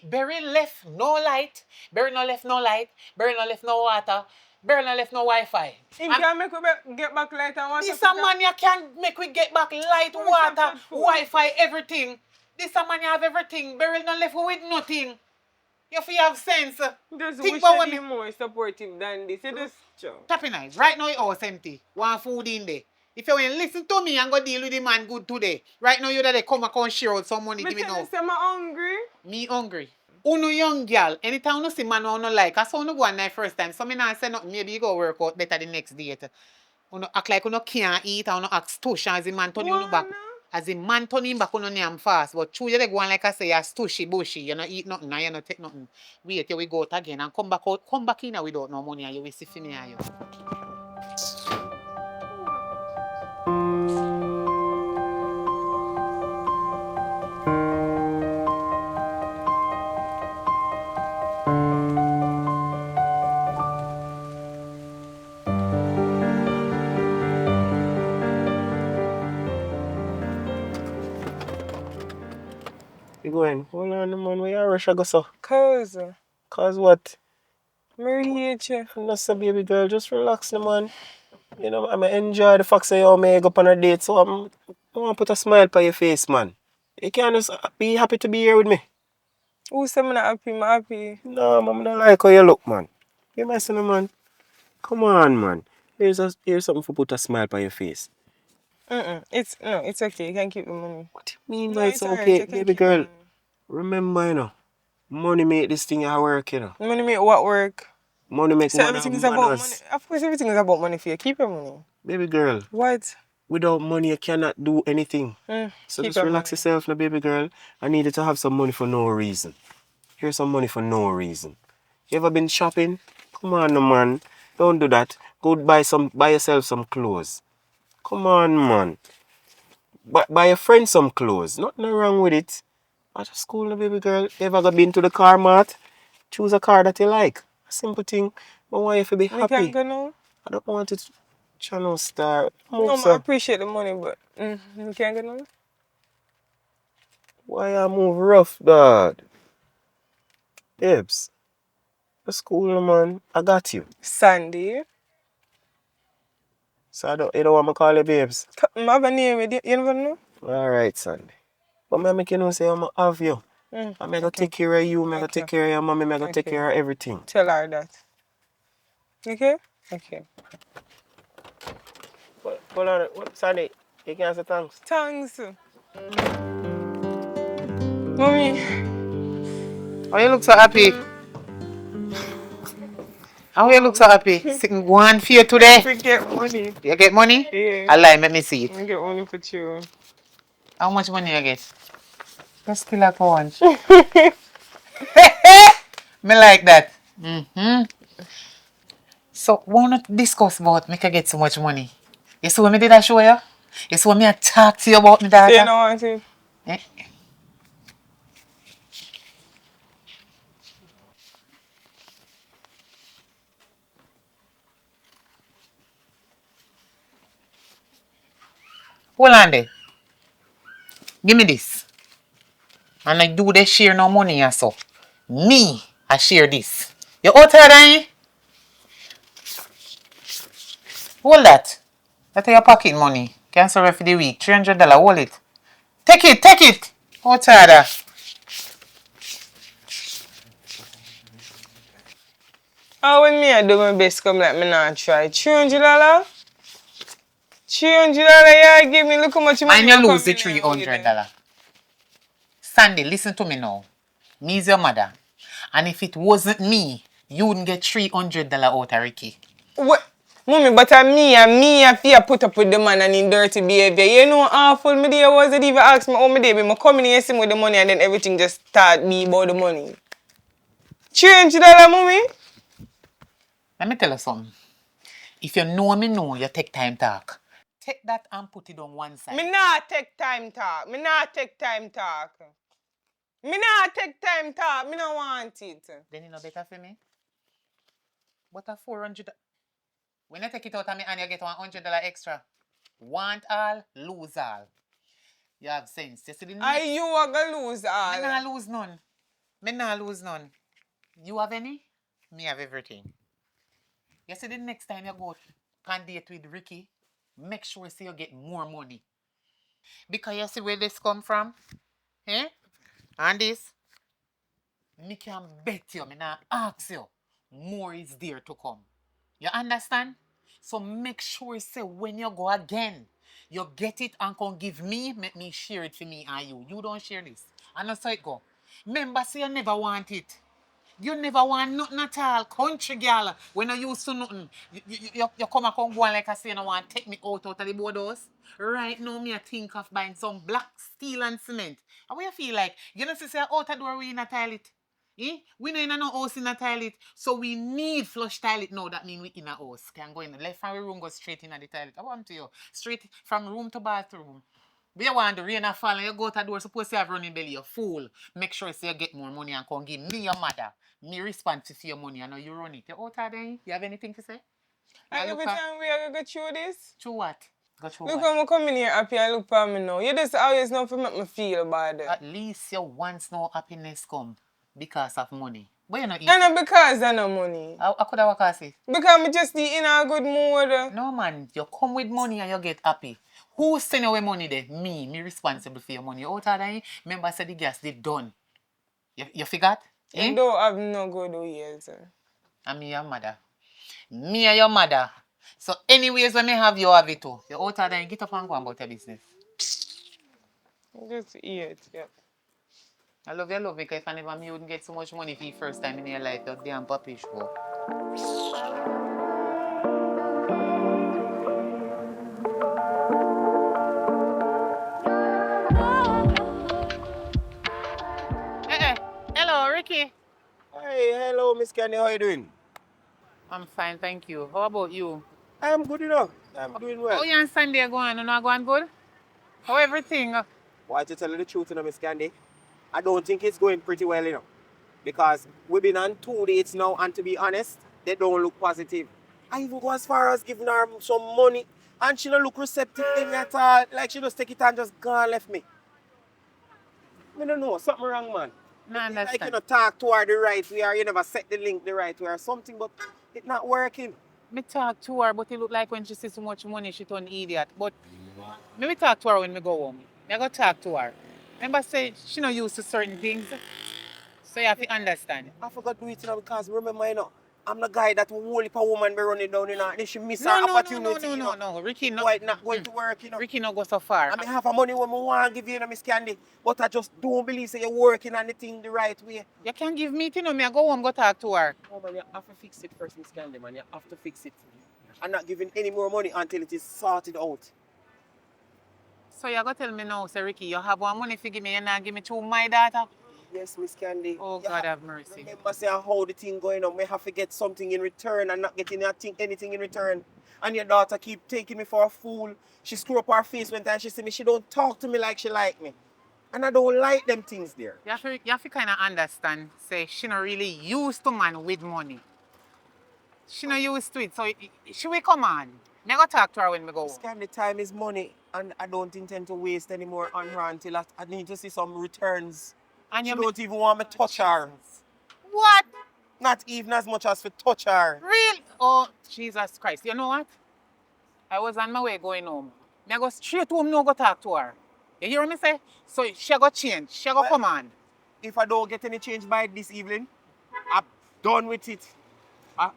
S2: Berry left no light, Berry no left no light, Berry no left no water, Berry no left no Wi-Fi.
S5: Him can make we get back light and water.
S2: This a man you can make we get back light,
S5: Where's
S2: water,
S5: that food?
S2: Wi-Fi, everything. This a man you have everything. Beryl not left with nothing. You feel have sense.
S5: Just
S2: Think
S5: wish
S2: about
S5: you
S2: when
S5: be more supportive than this. You just joke.
S2: Tapping nice. Right now your house empty. One food in there. If you will listen to me and go deal with the man good today. Right now you that they come and share out some money.
S5: Me
S2: Give me
S5: tell
S2: now.
S5: you say I'm hungry.
S2: Me hungry. Uno young girl, anytime you see man who no like, I saw you go on the first time. So me not say nothing, maybe you go work out better the next date. You act like you can't eat and you act stush as a man turn you back. As a man turn him back you name fast. But true you dey go on like I say, you're stushy bushy, you no eat nothing and you no take nothing. Wait till we go out again and come back out, come back in without no money and you will see for me and you.
S6: You going? Hold on, man. Where you rush I go so?
S5: Cause
S6: Cause what?
S5: me hate you.
S6: No, say, baby girl, just relax, man. You know, I'm enjoy the fact that you may go on a date, so I want to put a smile on your face, man. You can't just be happy to be here with me.
S5: Who say me not happy? I'm happy.
S6: No, man, I don't like how you look, man. You messing, man. Come on, man. Here's something for put a smile on your face.
S5: It's okay. You can keep the money.
S6: What do you mean
S5: No,
S6: by it's
S5: alright,
S6: okay,
S5: you can
S6: baby
S5: keep the
S6: girl?
S5: money.
S6: Remember, you know, money make this thing a work, you know.
S5: Money make what work?
S6: Money make
S5: So
S6: man
S5: everything
S6: have
S5: is about money.
S6: manners.
S5: Of course, everything is about money for you. Keep your money.
S6: Baby girl,
S5: What?
S6: without money you cannot do anything. So
S5: Keep
S6: just
S5: your
S6: relax
S5: money.
S6: yourself now, baby girl. I need you to have some money for no reason. Here's some money for no reason. You ever been shopping? Come on, no, man. Don't do that. Go buy yourself some clothes. Come on, man. Buy your friend some clothes. Nothing wrong with it. At school, no, baby girl. You ever been to the car mart? Choose a car that you like. A simple thing. But I want you to be
S5: Me
S6: happy.
S5: can't go now.
S6: I don't want it to channel star.
S5: No,
S6: Move,
S5: I
S6: sir.
S5: appreciate the money, but me can't go now.
S6: Why I move rough, dad? Debs. The school, man. I got you.
S5: Sandy.
S6: So you don't want me to call you babes?
S5: I have a name. You never know?
S6: Alright, Sandy. But I make you know say I'm going to have you. I'm going to take care of you. I'm going to take care of your mommy. I'm going to take care of everything.
S5: Tell her that. Okay? Okay.
S6: Hold on. Sandy, you can say thanks.
S5: Thanks. Mommy.
S2: How you look so happy? How you look so happy? Sitting one for you today?
S5: We get money.
S2: You get money?
S5: Yeah.
S2: I lie, let me see it.
S5: We get money for you.
S2: How much money you get? Just spill a punch. Me like that. So, why not discuss about me can get so much money? You see what me did I show you? You see what me I talk to you about me
S5: So you
S2: daughter?
S5: don't want it?
S2: Eh? Hold on there. Give me this. And I do they share no money and so. Me, I share this. You out here, Danny? Hold that. That's your pocket money. Can serve for the week. $300. Hold it. Take it, take it. Out here.
S5: How when me I do my best come like me not try. $300? $300 you give me, look how much money
S2: Mind you
S5: will come
S2: lose the
S5: in here with.
S2: $300. Sandy, listen to me now. Me's your mother. And if it wasn't me, you wouldn't get $300 out of Ricky.
S5: What? Mommy, but I fear put up with the man and in dirty behavior. You know how awful me there was it even ask me how me there be. Me coming here see with the money and then everything just start me about the money. $300, mommy?
S2: Let me tell you something. If you know, you take time talk. Take that and put it on one side.
S5: Me not take time talk. Me not take time talk. Me not take time talk. Me not want it.
S2: Then you know better for me. But a 400. When you take it out of me and you get $100 extra. Want all, lose all. You have sense. You see the
S5: Are
S2: next.
S5: you are gonna lose
S2: Me
S5: all?
S2: nah lose none. Me nah lose none. You have any? Me have everything. You see the next time you go on date with Ricky, make sure you get more money. Because you see where this come from? Eh? And this, me can bet you, me nah ask you. More is there to come. You understand? So make sure say when you go again, you get it and come give me, make me share it for me and you. You don't share this. And that's how it go. Remember, say you never want it. You never want nothing at all. Country girl, when you used to nothing, you come and come go on like I say you don't want to take me out of the boardhouse. Right now, me I think of buying some black steel and cement. How you feel like? You know, say out the door we in a toilet. Eh? We know in no house in a toilet. So we need flush toilet now. That means we in a house. Can go in the left from the room, go straight in the toilet. I want to you. Straight from room to bathroom. We want the rain a fall and you go to the door, suppose you have running belly, you fool. Make sure so you get more money and come give me your mother. Me responsible for your money. I know you run it. You out of there? You have anything to say?
S5: And every time we are going to go through this,
S2: Through what? Go through
S5: look
S2: what?
S5: how I come in here happy and look for me now. You just always know to make me feel bad.
S2: At least you once no happiness come because of money. But you not eat.
S5: And not because I no money.
S2: I could have a say.
S5: Because me just be in a good mood.
S2: No man, you come with money and you get happy. Who send away money there? Me. Me responsible for your money. You out of there? Remember I said the gas did done. You forgot?
S5: Eh? You don't have no good ways.
S2: I'm your mother. Me and your mother. So anyways when me have you have it too. You out of there, get up and go about your business.
S5: Just eat, yeah.
S2: I love you, because if I never me wouldn't get so much money for the first time in your life, you're damn puppy show. Hello, Ricky.
S6: Hey, hello, Miss Candy. How you doing?
S2: I'm fine, thank you. How about you?
S6: I'm good enough. I'm doing well.
S2: How you and Sunday going? You not going good? How everything?
S6: Why to tell you the truth, Miss Candy? I don't think it's going pretty well, because we've been on 2 dates now, and to be honest, they don't look positive. I even go as far as giving her some money, and she don't look receptive to me at all. Like she just take it and just gone left me. I don't know, something wrong, man.
S2: No, I understand.
S6: Like, talk to her the right way, or you never set the link the right way, or something, but it's not working.
S2: Me talk to her, but it look like when she see so much money, she turn idiot. But me talk to her when me go home. Me go talk to her. Remember say she not used to certain things. So you have to understand.
S6: I forgot to do it because remember, I'm the guy that will hold a woman be running down, and she miss her opportunity.
S2: No. Ricky no.
S6: Why it not going to work,
S2: Ricky no go so far.
S6: I mean, have a money when I want to give you, Miss Candy, but I just don't believe that you're working on the thing the right way.
S2: You can't give me, me I go home, go talk to her.
S6: Oh man, you have to fix it first, Miss Candy, man. You have to fix it. I'm not giving any more money until it is sorted out.
S2: So you gotta tell me now, say Ricky, you have one money to give me, you not give me to my daughter?
S6: Yes, Miss Candy.
S2: Oh, God have mercy.
S6: Remember, say how the thing going on. We have to get something in return and not getting anything in return. And your daughter keep taking me for a fool. She screw up her face one time. She see me. She don't talk to me like she like me. And I don't like them things there.
S2: You have to kind of understand, say, she not really used to man with money. She not used to it, so she will come on. Me go talk to her when we go.
S6: Miss Candy, time is money. And I don't intend to waste any more on her until I need to see some returns.
S2: And
S6: She
S2: you
S6: don't even want me to touch her.
S2: What?
S6: Not even as much as to touch her.
S2: Real? Oh, Jesus Christ. You know what? I was on my way going home. Me go straight home, no go talk to her. You hear me say? So she go change. She go come on.
S6: If I don't get any change by this evening, I'm done with it.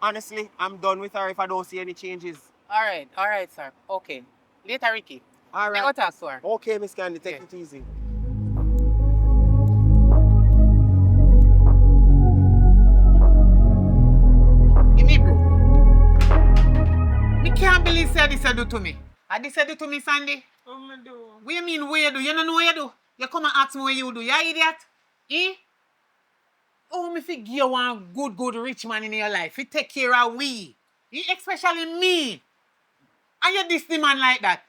S6: Honestly, I'm done with her if I don't see any changes.
S2: All right, sir. Okay. Later, Ricky.
S6: All
S2: Me
S6: right.
S2: go talk to her.
S6: Okay, Miss Candy, take
S2: Yeah.
S6: it easy.
S2: Give me, bro. Me can't believe say this you do to me. This you do to me, Sandy.
S5: What me do?
S2: What you mean what you do? You don't know what you do. You come and ask me what you do. You idiot? Eh? Oh, me fi give you one good rich man in your life. He take care of we. Especially me. And you diss the man like that.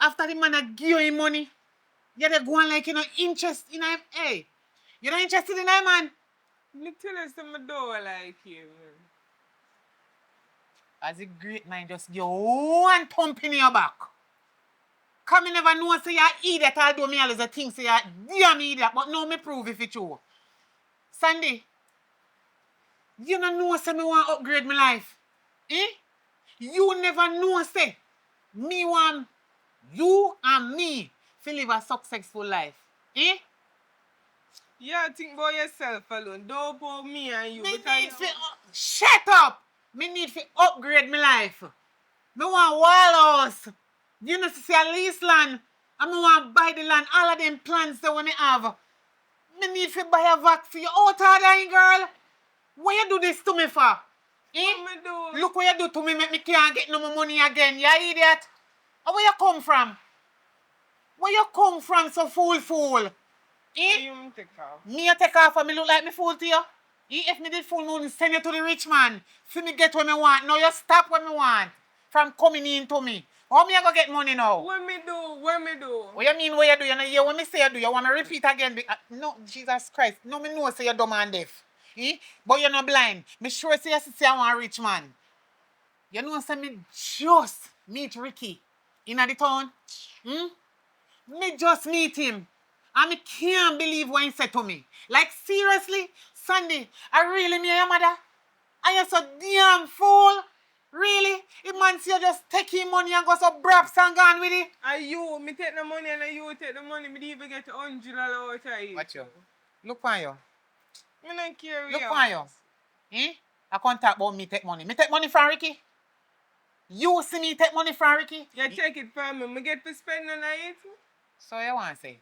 S2: After the man a give you him money, you dey go on like you no interest in him. Hey, you not interested in him, man?
S5: Me tell you some me don't like him.
S2: As a great man, just give you one thump in your back. Come me never know say you're idiot, although me always think say you're damn idiot, but now me prove if it's true. Sandy, you don't know say me want to upgrade my life. You never know say me want you and me to live a successful life.
S5: Yeah, think about yourself alone. Don't about me and you.
S2: Me
S5: because
S2: need to shut up. Me need to upgrade my life. Me want wall house. You know see a lease land. And me want buy the land. All of them plans that me have. Me need to buy a vac for you. Out of there, girl. What you do this to me for?
S5: What me do?
S2: Look what you do to me, make me can't get no more money again. You idiot. And where you come from? Where you come from, so fool?
S5: You me take off.
S2: Me a take off and me look like me fool to you? If me did fool, me would send you to the rich man. See me get what me want. Now you stop what me want. From coming in to me. How me a go get money now?
S5: What me do? What me do?
S2: What you mean what you do? You know hear what me say you do. You want me repeat again? No, Jesus Christ. No, me know say you're dumb and deaf. But you're not blind. Me sure say you see I want a rich man. You know say me just meet Ricky in the town. Me just meet him. And me can't believe what he said to me. Like seriously, Sandy, I really me your mother? And you're so damn fool? Really? If man see you just take him money and go so braps and gone with it?
S5: And you, me take the money and you take the money. Me didn't even get $100 out of it.
S2: Watch you. Look on you.
S5: Me not care.
S2: Look on you. I can't talk about me take money. Me take money from Ricky? You see me take money from Ricky?
S5: You take it from me. Me get to spend on it.
S2: So you want to say,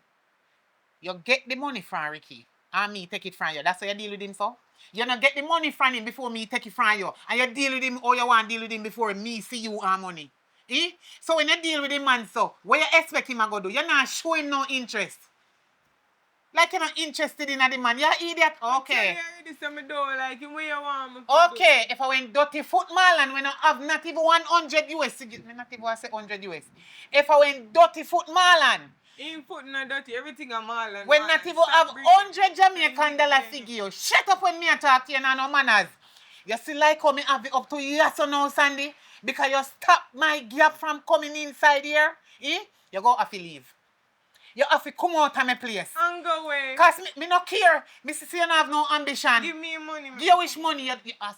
S2: you get the money from Ricky and me take it from you. That's how you deal with him, so? You not get the money from him before me take it from you. And you deal with him or you want to deal with him before me see you and money. So when you deal with him man, so what you expect him to go do? You're not showing no interest. Like you're not interested in the man. You're idiot. Okay.
S5: This is me don't like him. Where you want me?
S2: Okay, if I went dirty foot mall and when I have not even 100 US, me not even say 100 US. If I went dirty foot mall and
S5: Him foot not dirty, everything I'm all and
S2: when not even have 100 Jamaican dollar figure, shut up when me a talk to you and no manners. You see like how me have it up to yes or no, Sandy? Because you stop my gap from coming inside here. You go have to leave. You have to come out of my place.
S5: And go away.
S2: Because me no care. Me see you don't have no ambition.
S5: Give me money.
S2: Give you which money?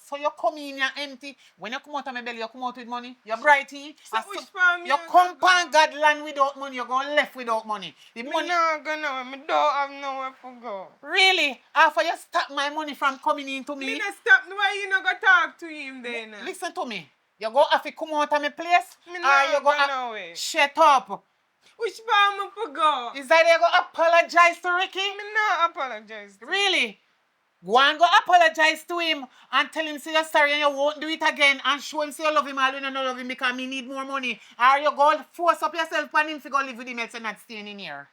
S2: So you come in, you're empty. When you come out of my belly, you come out with money. You're bright.
S5: So which farm
S2: you come pan God land without money. You're going left without money. The
S5: Me
S2: money.
S5: not go nowhere. Me don't have nowhere to go.
S2: Really? After you stop my money from coming into me.
S5: Me not stop. Why you not go talk to him then?
S2: Listen to me. You go have to come out of my place.
S5: Me
S2: or
S5: not
S2: you
S5: go
S2: go
S5: nowhere.
S2: shut up.
S5: Which farm I go?
S2: Is that you go apologize to Ricky?
S5: Me not apologize.
S2: Really? Go and go apologize to him and tell him say you're sorry and you won't do it again and show him say you love him all when you don't love him because me need more money. Or you go force up yourself on him to go live with him else you're not staying in here.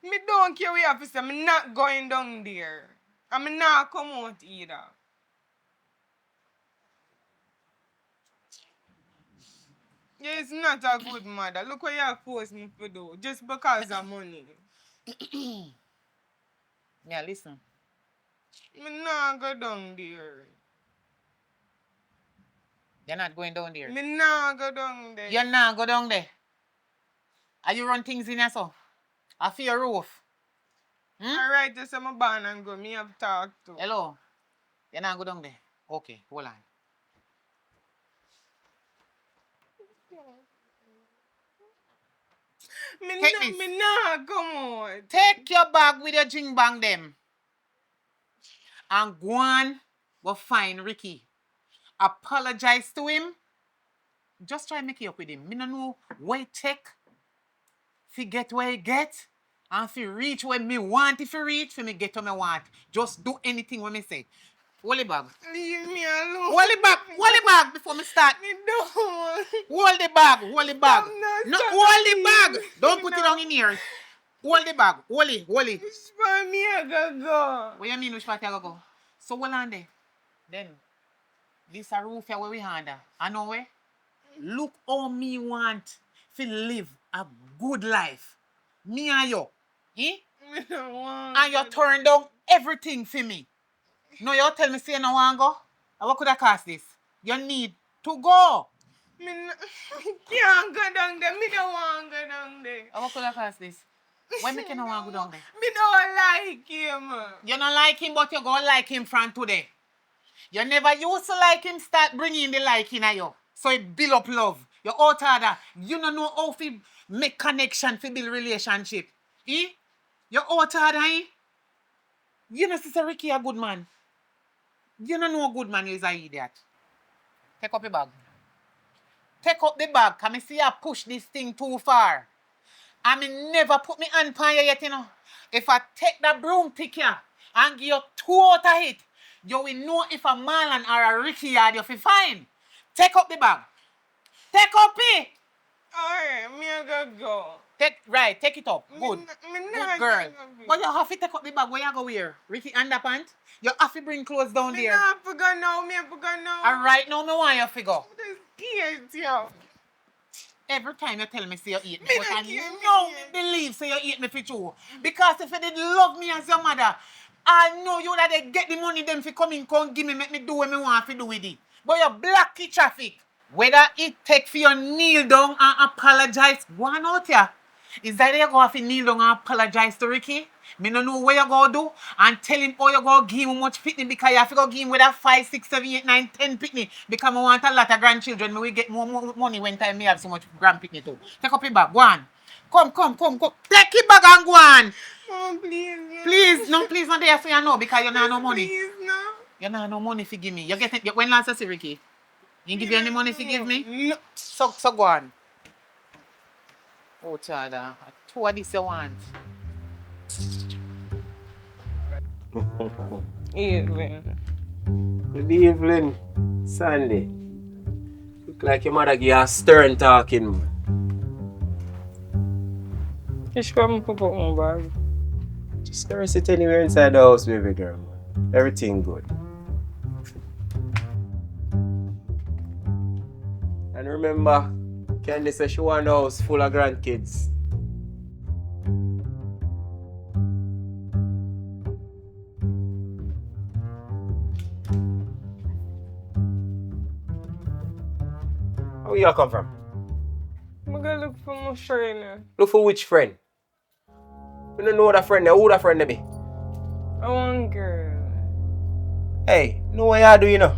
S5: Me don't care what you have to say. I'm not going down there. I'm not come out either. Yeah, it's not a good mother. Look what you have forced me to do just because of money.
S2: Yeah, listen.
S5: Me not go down there.
S2: You're not going down there.
S5: Me not go down there.
S2: You're not go down there. Are you run things in here so? I feel your roof.
S5: Alright, just I'm a ban and go. Me have talk to.
S2: Hello. You're not go down there. Okay, hold on. Take this.
S5: Me not come out.
S2: Take your bag with your drink bang them. And go on, go find Ricky. Apologize to him. Just try and make it up with him. Me no know where it take. If get where he get. And if you reach where me want, if you reach, for me get where me want. Just do anything when me say. Hold the bag.
S5: Leave me alone.
S2: Hold the bag. Hold the bag before me start.
S5: Me don't.
S2: Hold the bag. Hold the bag.
S5: I'm
S2: No,
S5: not
S2: hold the
S5: sorry.
S2: bag. Don't put it down in here. Hold the bag. Hold it. Hold it.
S5: Which part me I go?
S2: What you mean which part you go? So hold on there. Then, this a roof here where we under. I know where? Look how me want to live a good life. Me and you. Eh?
S5: Me don't want.
S2: And you turn down everything for me. No, you tell me say you no want go? And what could I cost this? You need to go.
S5: Me can't go down there. Me don't want go down there.
S2: And what could I cost this? Why make you no want go down there?
S5: Me don't like him.
S2: You don't like him, but you gonna like him from today. You never used to like him, start bringing the liking at you. So it build up love. You out of that. You don't know how to make connection to build relationship. Eh? You out of that, eh? You know Sister Ricky a good man. You don't know a good man is an idiot. Take up your bag. Take up the bag, because I see you push this thing too far. I mean, never put me hand on you yet, you know. If I take that broomstick here and give you two out of it, you will know if a Marlon or a Ricky yard you feel fine. Take up the bag. Take up it.
S5: Alright, me I gotta go.
S2: Take it up. Good.
S5: Me
S2: Good
S5: not
S2: girl.
S5: gonna be.
S2: But you have to take up the bag. Where you go wear? Ricky underpants? You have to bring clothes down
S5: Me
S2: there.
S5: not forgot now. Me forgot now.
S2: And right now, me want you to go.
S5: Just scared, yo.
S2: Every time you tell me say you eat me,
S5: Me
S2: but
S5: not
S2: I
S5: care, me
S2: know
S5: care.
S2: believe say you eat me for true. Because if you did love me as your mother, I know you that they get the money them for come in, come give me, make me do what me want to do with it. But you block the traffic. Whether it take for you kneel down and apologize, go on out here. Is that you go have to kneel down and apologize to Ricky? Me no know what you go do and tell him how you go give him much pitney because you have to go give him with a 5, 6, 7, 8, 9, 10 pitney because I want a lot of grandchildren. Me will get more money when time me have so much grand pitney too. Take up your bag, go on. Come. Take your bag and go on.
S5: Oh, please. Yeah.
S2: Please, no, please not there for you now because you don't have no money.
S5: Please, no.
S2: You don't have no money to give me. You get it. When last you see Ricky? You give you any money to give me?
S5: No.
S2: So go on. Oh, child, two of this you want.
S5: Evelyn.
S6: Good evening, Sandy. Look like your mother give you a stern talking.
S5: Just come put my bag.
S6: Just never sit anywhere inside the house, baby girl. Everything good. And remember, Candy said she want a house full of grandkids. Where you come from?
S5: I'm gonna look for my friend.
S6: Look for which friend? You don't know that friend there. Who that friend there be?
S5: I want girl.
S6: Hey, know what you do, you know?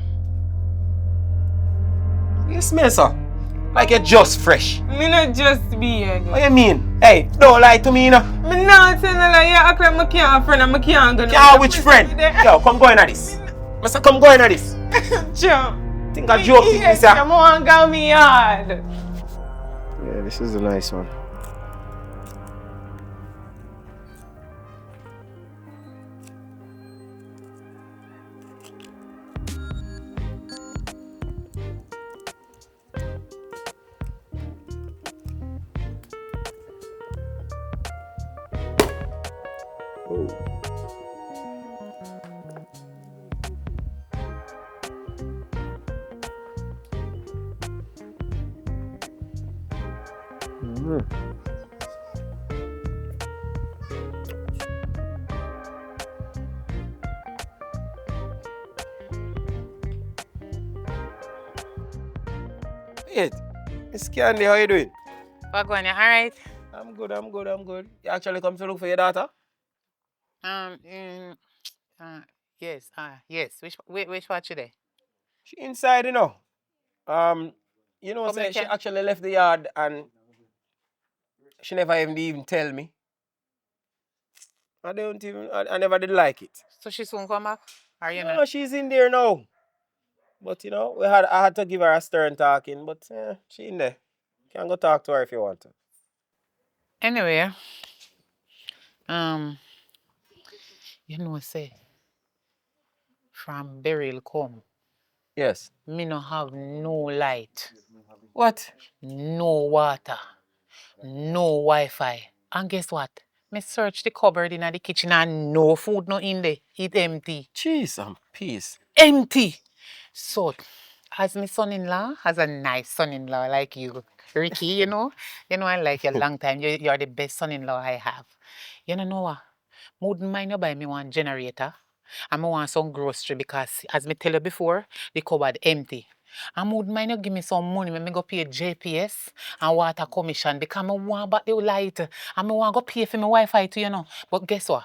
S6: You smell so? Like you're just fresh.
S5: Me not just be here.
S6: What you mean? Hey, don't lie to me, you know?
S5: Me not tell no lie. You act like I can't have a friend and I can't go.
S6: Yeah, which friend? Yo, come go in at this. Mister, come go in at this.
S5: Joe.
S6: Think I joke with this,
S5: I want to go me hard.
S6: Yeah, this is a nice one. Wait, Miss Candy, how you doing?
S2: What going on? All right.
S6: I'm good, I'm good, I'm good. You actually come to look for your daughter?
S2: Um, mm, uh, yes, yes. Which part today?
S6: She inside, you know. Um, you know,
S2: Come here,
S6: say she
S2: can.
S6: actually left the yard and she never even tell me. I never did like it.
S2: So she soon come back? Are you
S6: No,
S2: not?
S6: she's in there now. But you know, I had to give her a stern talking, but she in there. Can go talk to her if you want to.
S2: Anyway, um, say from burial come,
S6: Yes.
S2: me no have no light,
S6: What?
S2: no water, no Wi-Fi, and guess what? Me search the cupboard in the kitchen and no food no in there. It empty.
S6: Jeez and peace.
S2: Empty. So, as my son-in-law, as a nice son-in-law like you, Ricky, I like you a long time. You're the best son-in-law I have. You know what? I wouldn't mind you buy me one generator. And I want some grocery because, as me tell you before, the cupboard empty. And I wouldn't mind you give me some money when I go pay JPS and water commission because I want back the light. And I want to go pay for my Wi-Fi too, But guess what?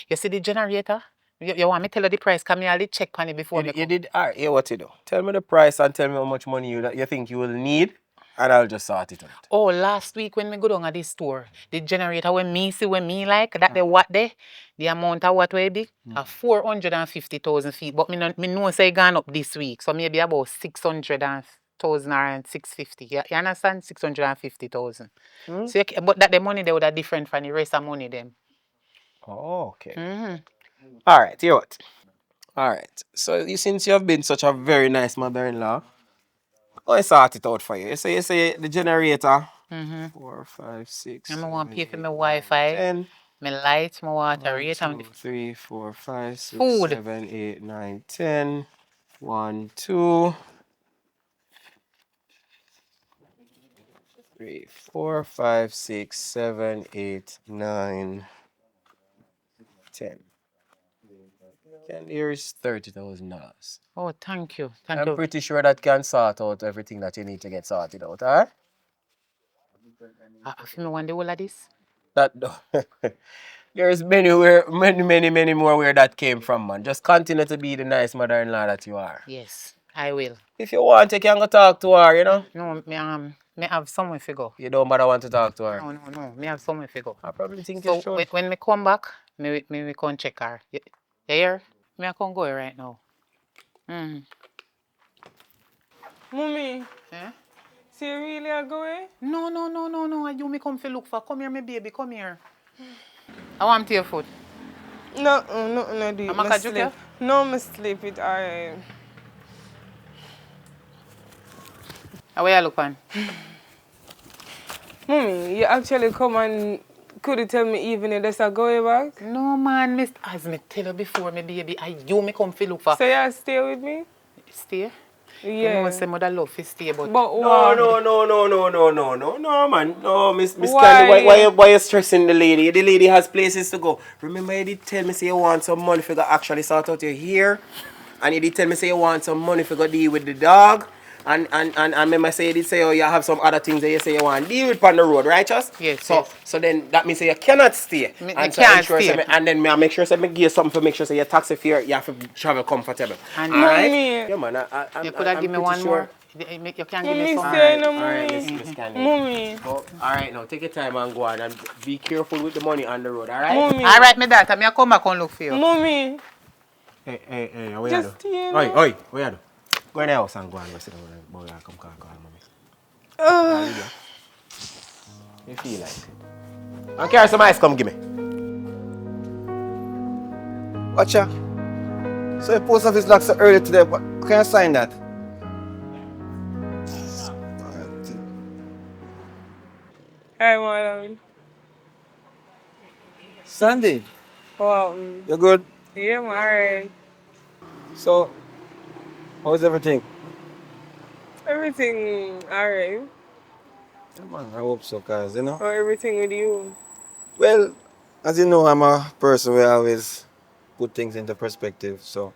S2: You see the generator? You want me tell you the price? Come here, I'll check on it before me
S6: You
S2: come.
S6: did all right, here what you do. Tell me the price and tell me how much money you think you will need, and I'll just sort it out.
S2: Oh, last week when me go down at the store, the generator when me see when me like that the what there, the amount of what will be 450,000 feet. But me know say it gone up this week, so maybe about 600,000 or 650. You understand? 650,000. So but that the money they would have different from the rest of money them.
S6: Oh, okay.
S2: Mm-hmm.
S6: All right, here what? All right. So since you have been such a very nice mother-in-law, I sort it out for you. You say the generator.
S2: Mm-hmm.
S6: 4, 5, 6,
S2: And I
S6: 7,
S2: want to pay for
S6: 8,
S2: my
S6: 9,
S2: Wi-Fi,
S6: 10.
S2: my lights, my water
S6: 1,
S2: rate, and
S6: 2, 3, 4, 5, 6,
S2: food.
S6: 7, 8, 9, 10. 1, 2, 3, 4, 5, 6, 7, 8, 9, 10. And here's $30,000.
S2: Oh, thank you. Thank
S6: I'm
S2: you.
S6: pretty sure that can sort out everything that you need to get sorted out, alright?
S2: I feel me want the whole of this.
S6: That there's many more where that came from, man. Just continue to be the nice mother-in-law that you are.
S2: Yes, I will.
S6: If you want, you can go talk to her, you know.
S2: No, me have somewhere to go.
S6: You don't bother want to talk to her.
S2: No. Me have somewhere to go.
S6: I probably think you
S2: So
S6: should.
S2: when me come back, me come check her. You hear? Me I can go right now. Mm.
S5: Mommy,
S2: Eh?
S5: so you really are going?
S2: No. You me come for look for. Come here, me baby. Come here. I want to your food.
S5: No, no, do it.
S2: Am I
S5: Me
S2: can joke
S5: sleep.
S2: you?
S5: No, me sleep it. Alright.
S2: How you look on?
S5: Mommy, you actually come and could you tell me even if there's a going back?
S2: No man, as me tell you before, me baby, you me come for look for.
S5: So you stay with me?
S2: Stay. You
S5: Yeah.
S2: know say mother love to stay, but
S5: But
S6: No,
S5: why?
S6: no, man. No, Miss
S5: Why?
S6: Candy, why you stressing the lady? The lady has places to go. Remember you did tell me say you want some money for go actually sort out your hair. And you did tell me say you want some money for go deal with the dog. And remember say you did say oh you have some other things that you say you want to deal with on the road, righteous?
S2: Yes,
S6: So
S2: yes.
S6: so then that means say you cannot stay.
S2: Me
S6: And so
S2: can't
S6: ensure say
S2: stay.
S6: and then I make sure say me give you something for make sure say your taxi fare you have to travel comfortable.
S2: And
S6: Alright?
S5: Mommy.
S6: Yeah man,
S2: you could have
S6: I'm
S2: give me
S6: pretty
S2: one
S6: sure.
S2: more. You can give me
S5: Mommy,
S2: some.
S5: stay no,
S6: Alright,
S5: mommy.
S6: Miss Candy.
S5: Mommy.
S6: Go. Alright, now take your time and go on and be careful with the money on the road, alright?
S5: Mommy.
S2: All right, me daughter, me I come back and look for you.
S5: Mommy.
S6: Hey, what you do?
S5: Just stay
S6: Oi,
S5: no.
S6: what you do? Go in the house and go and go sit down and boy, come call mommy. You feel like it. And carry some ice, come give me.
S3: Watch ya. So the post office locked so early today, but can I sign that?
S5: Hi, madam.
S3: Sandy,
S5: Wow.
S3: you good?
S5: Yeah, I'm alright.
S3: So, how's everything?
S5: Everything alright.
S3: Yeah, man, I hope so, cause you know.
S5: Or everything with you?
S3: Well, as you know, I'm a person who always put things into perspective. So,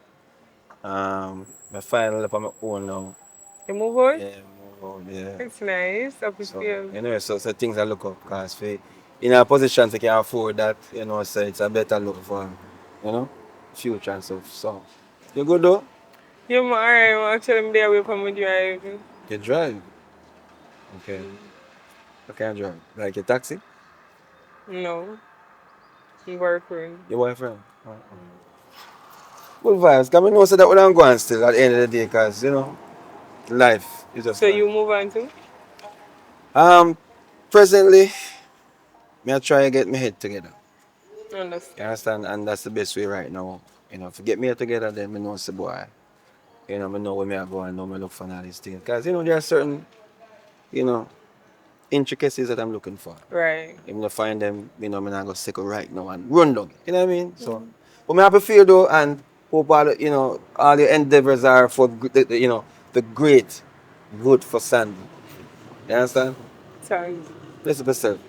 S3: I finally up on my own now.
S5: You move on?
S3: Yeah, move on, yeah.
S5: It's nice. Happy
S3: So,
S5: for you.
S3: you know, so things I look up, cause for in a position to can afford that, you know, so it's a better look for, you know, future and stuff. So, you good though?
S5: Yeah, I'm alright. I'm actually there away from my drive.
S3: You drive. Okay. I can drive. Like a taxi?
S5: No. My boyfriend.
S3: Your boyfriend? Good vibes. Cause I know so that when I'm going still at the end of the day, cause you know, life is just
S5: So
S3: life.
S5: you move on too?
S3: Um, presently, me I try to get my head together. You
S5: Understand.
S3: understand? And that's the best way right now. You know, if you get me head together, then me know say boy. You know, me know where me I go and know me look for all these things. Cause you know there are certain, you know, intricacies that I'm looking for.
S5: Right.
S3: If I find them, you know, me not go sick right now and run down. You know what I mean? So, but me happy for you though, and hope all you know all your endeavors are for you know the great good for Sandy. You understand?
S5: Thanks.
S3: Bless yourself.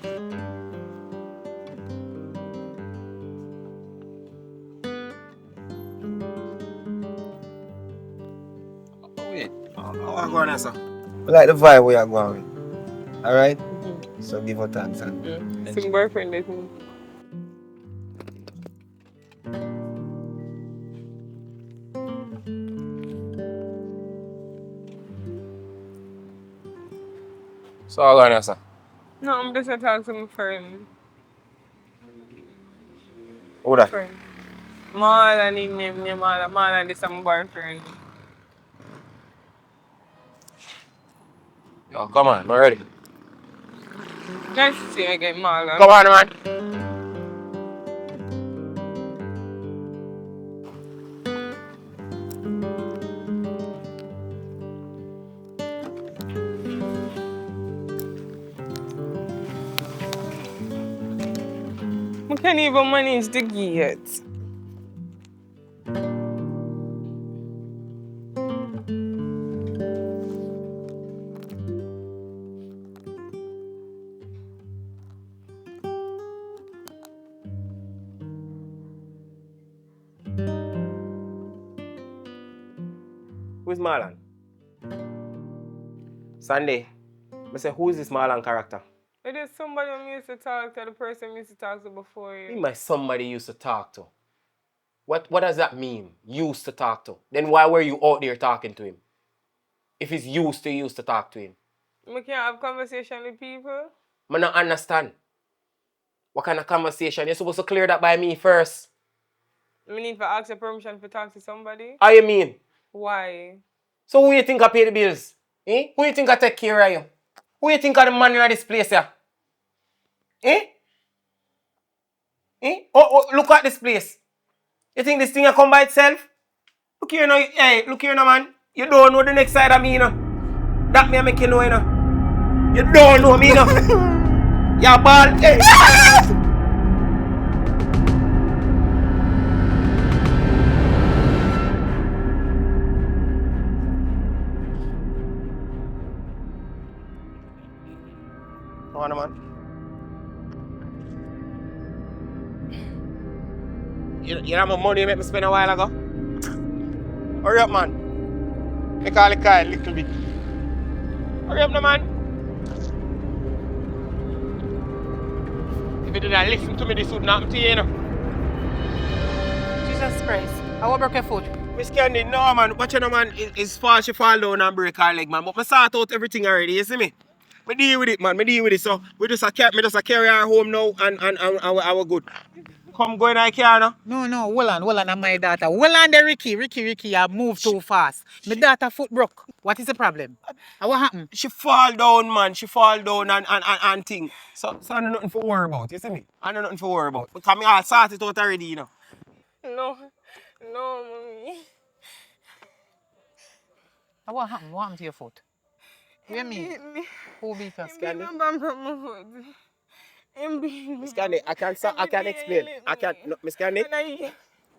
S3: Oh wait, how are you going, sir? I like the vibe we are going with. All right. So give her thanks and
S5: Sing boyfriend with me.
S6: So how going, sir?
S5: No, I'm just talking to my friend.
S6: Who that?
S5: Friend. Mal and him name Mal. Mal and this is my boyfriend.
S6: Yo, come on, I'm ready.
S5: Nice to see you again, Mal.
S6: Come on, man.
S5: I can't even manage the gate.
S6: Who's Marlon? Sunday. I say, who is this Marlon character?
S5: It is somebody I used to talk to, the person I used to talk to before
S6: Me
S5: you.
S6: my somebody used to talk to. What does that mean? Used to talk to. Then why were you out there talking to him? If he's used to talk to him.
S5: I can't have conversation with people.
S6: I don't understand. What kind of conversation? You're supposed to clear that by me first.
S5: I need to ask your permission to talk to somebody.
S6: How you mean?
S5: Why?
S6: So who you think I pay the bills? Eh? Who you think I take care of you? Who you think are the man in this place here? Eh? Eh? Oh, look at this place. You think this thing will come by itself? Look here now, hey, look here now, man. You don't know the next side of me, you know. That me I make you know, you know. You don't know me, you know. You're bald, hey. Come on, man. You know how much money you make me spend a while ago? Hurry up, man. Make all the car a little bit. Hurry up, now, man. If you didn't listen to me, this would not happen to you, you know.
S2: Jesus Christ. I will break your foot.
S6: Miss Candy, no, man. Watch out, man. It's fast she fall down and break her leg, man. But I sort out everything already, you see me? Me deal with it, man. Me deal with it. So we just carry her home now and we're good. Come go in our car now.
S2: No, hold on, I'm my daughter. Hold on there, Ricky, you move too fast. My daughter foot broke. What is the problem? What happened?
S6: She fall down, man. She fall down and thing. So I know nothing for worry about, you see me? I know nothing for worry about. Because me all sort it out already, you know.
S5: No. No, mommy.
S2: What happened? What happened to your foot? What do you mean?
S5: Beat me.
S2: Who beat you?
S5: He beat my bum from my foot. He beat me.
S6: Miss Candy, I can't explain. I can't, no, Miss Candy,
S5: And I,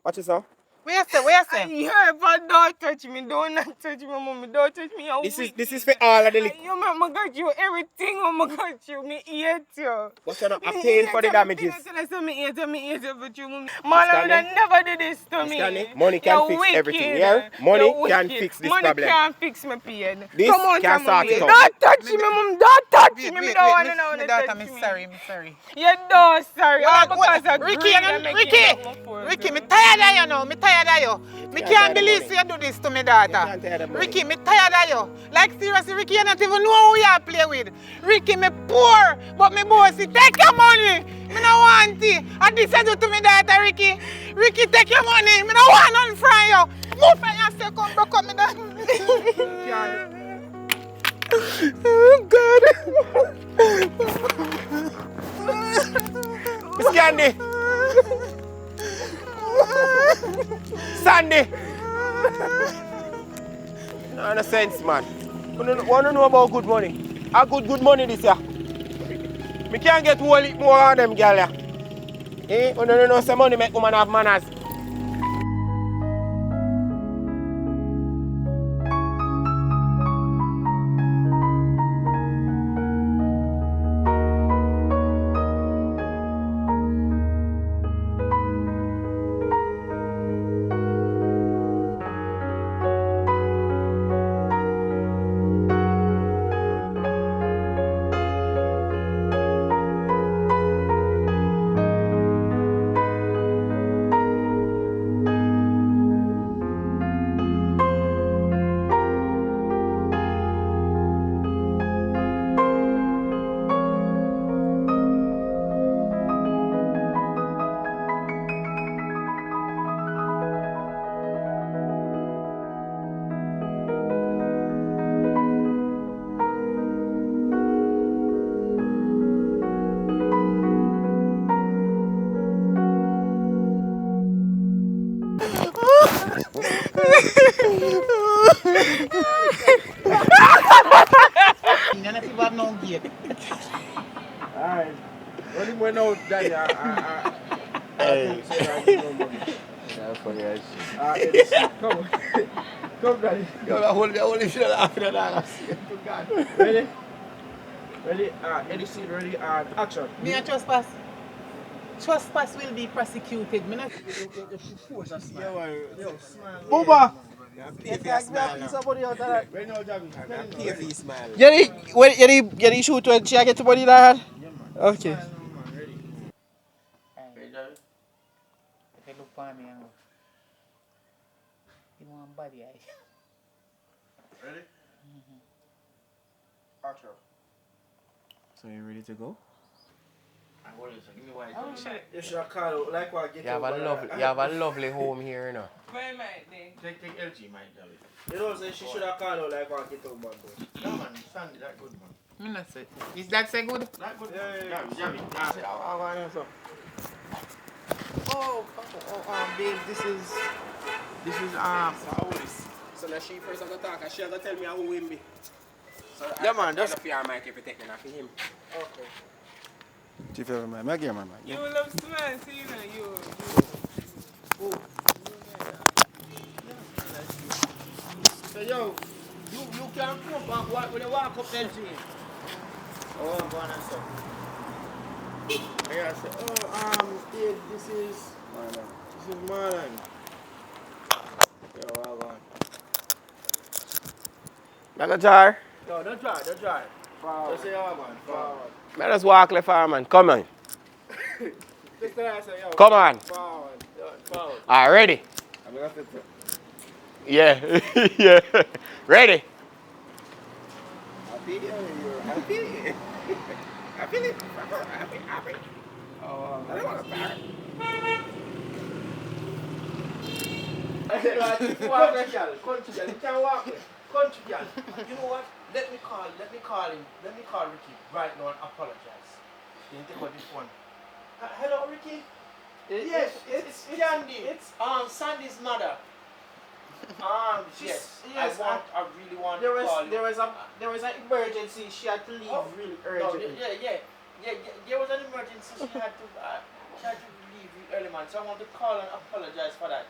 S6: watch this now.
S2: Where you say? Where you say?
S5: Yeah, but don't touch me. Don't not touch me, mommy. Don't touch me.
S6: This is for all of the liquor.
S5: You mama got you everything. Mama got you. Me hate you.
S6: But you're not paying for the damages.
S5: Me hate you, but you, mommy. Man, I would have never do this to me.
S6: Stanley, money can
S5: You're
S6: fix
S5: wicked.
S6: everything, yeah? Money
S5: You're
S6: can
S5: wicked.
S6: fix this
S5: Money
S6: problem.
S5: can't fix my pain.
S6: This
S5: Come on,
S6: can sort it out.
S5: Don't touch me, mom. Don't touch me. Me don't want to know
S2: My
S5: to
S2: daughter,
S5: touch
S2: I'm
S5: me.
S2: sorry, I'm sorry.
S5: You don't, sorry. All because of
S2: Ricky,
S5: greed and making
S2: Ricky,
S5: up my phone,
S2: Ricky,
S5: girl.
S2: me tired of you now. Me tired of you. Me
S6: can't
S2: can't
S6: tired of
S2: believe
S6: money.
S2: you do this to me daughter.
S6: You can't tired of money.
S2: Ricky, me tired of you. Like seriously, Ricky, you not even know who you play with. Ricky, me poor, but me bossy. Take your money. Me no want it. And this you do to me daughter, Ricky. Ricky, take your money. Me no want none from you. Move from yourself, come back up me daughter. Oh God.
S6: Miss Candy! Sandy! No sense, man. You want to know about good money? I good money this year. Me can't get more on them, girl. Eh? You don't know some money make woman have manners.
S2: You not even have no gate.
S6: Alright. Only when out, Daddy. That's funny as shit. Come. Come, Daddy. Yo, I hold shit laughing at that. To God. Ready? Ready? Edison, ready? Action.
S2: Me a trespass. Trespass will be prosecuted. Me not.
S6: Booba! You the shoot when she get to body like that? Okay.
S2: If you look for me, you want body eye.
S6: Ready? Action. So you ready to go? You should have called out like what get
S7: You have a lovely home here, you know.
S5: Where might they?
S6: Take LG, my darling. You know, say she should have called out like what get out bad boy. No man, Sandy, that good man.
S2: Me not say. Is that say good?
S6: That good. Yeah. I want him some. Oh, babe, this is So now she first have to talk and she has to tell me who win me. So yeah, man, that's PR mic if you take me for him. Okay.
S3: Chief of my man, my man.
S5: You love smile, see you know, you.
S6: So yo, you can come back when you walk up there to me. Oh, I'm going and stuff. Yeah, I said, kid, this is Marlon. Yo, well gone. Not a jar. No, don't try. Forward. Just say, oh man, forward. Man, just walk left arm, man. Come on. Just say, yo. Come on. Forward. Alright, ready? I'm gonna fit it. Yeah. Yeah. Ready? Happy. Oh, I don't want to park. I said, right, you walk there, girl. Country girl. You can't walk there. Country girl. You know what? Let me call Ricky right now and apologize. You need to go this one. Hello, Ricky? Yes, it's Candy. It's Sandy's mother. Yes. I really want to call you. There was an emergency. She had to leave really urgently. No, yeah. There was an emergency. She had to leave really early, man. So I want to call and apologize for that.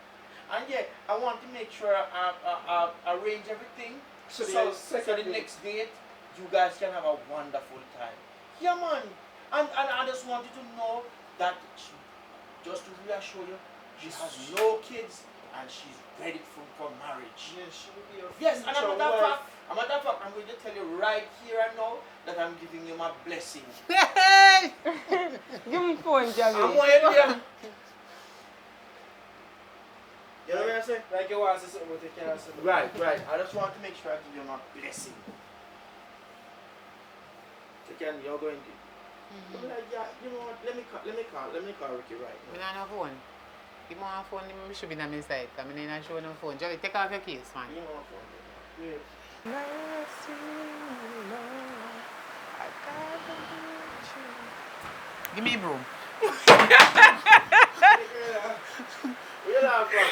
S4: And yeah, I want to make sure I arrange everything. So the next date, you guys can have a wonderful time. Yeah, man. And I just want you to know that, just to reassure you, she has no kids and she's ready for marriage.
S6: Yes, she will be a
S4: Yes, and
S6: future
S4: I'm matter of
S6: wife.
S4: fact, I'm going to tell you right here and now that I'm giving you my blessing.
S5: Give me phone,
S4: I'm
S5: Javi.
S4: waiting here. You know what I'm saying?
S6: Like you want to say something, but you can't say something.
S4: Right. I just want to make sure I give you my blessing. You're going to. Like, yeah, you know what? Let me call Ricky right
S2: I
S4: now.
S2: don't have phone. Give me one phone, I should be on my side. I mean, I show no phone. Javi, take off your keys, man.
S4: You know what?
S6: Yeah.
S2: Give me a broom.
S4: Where you laugh from?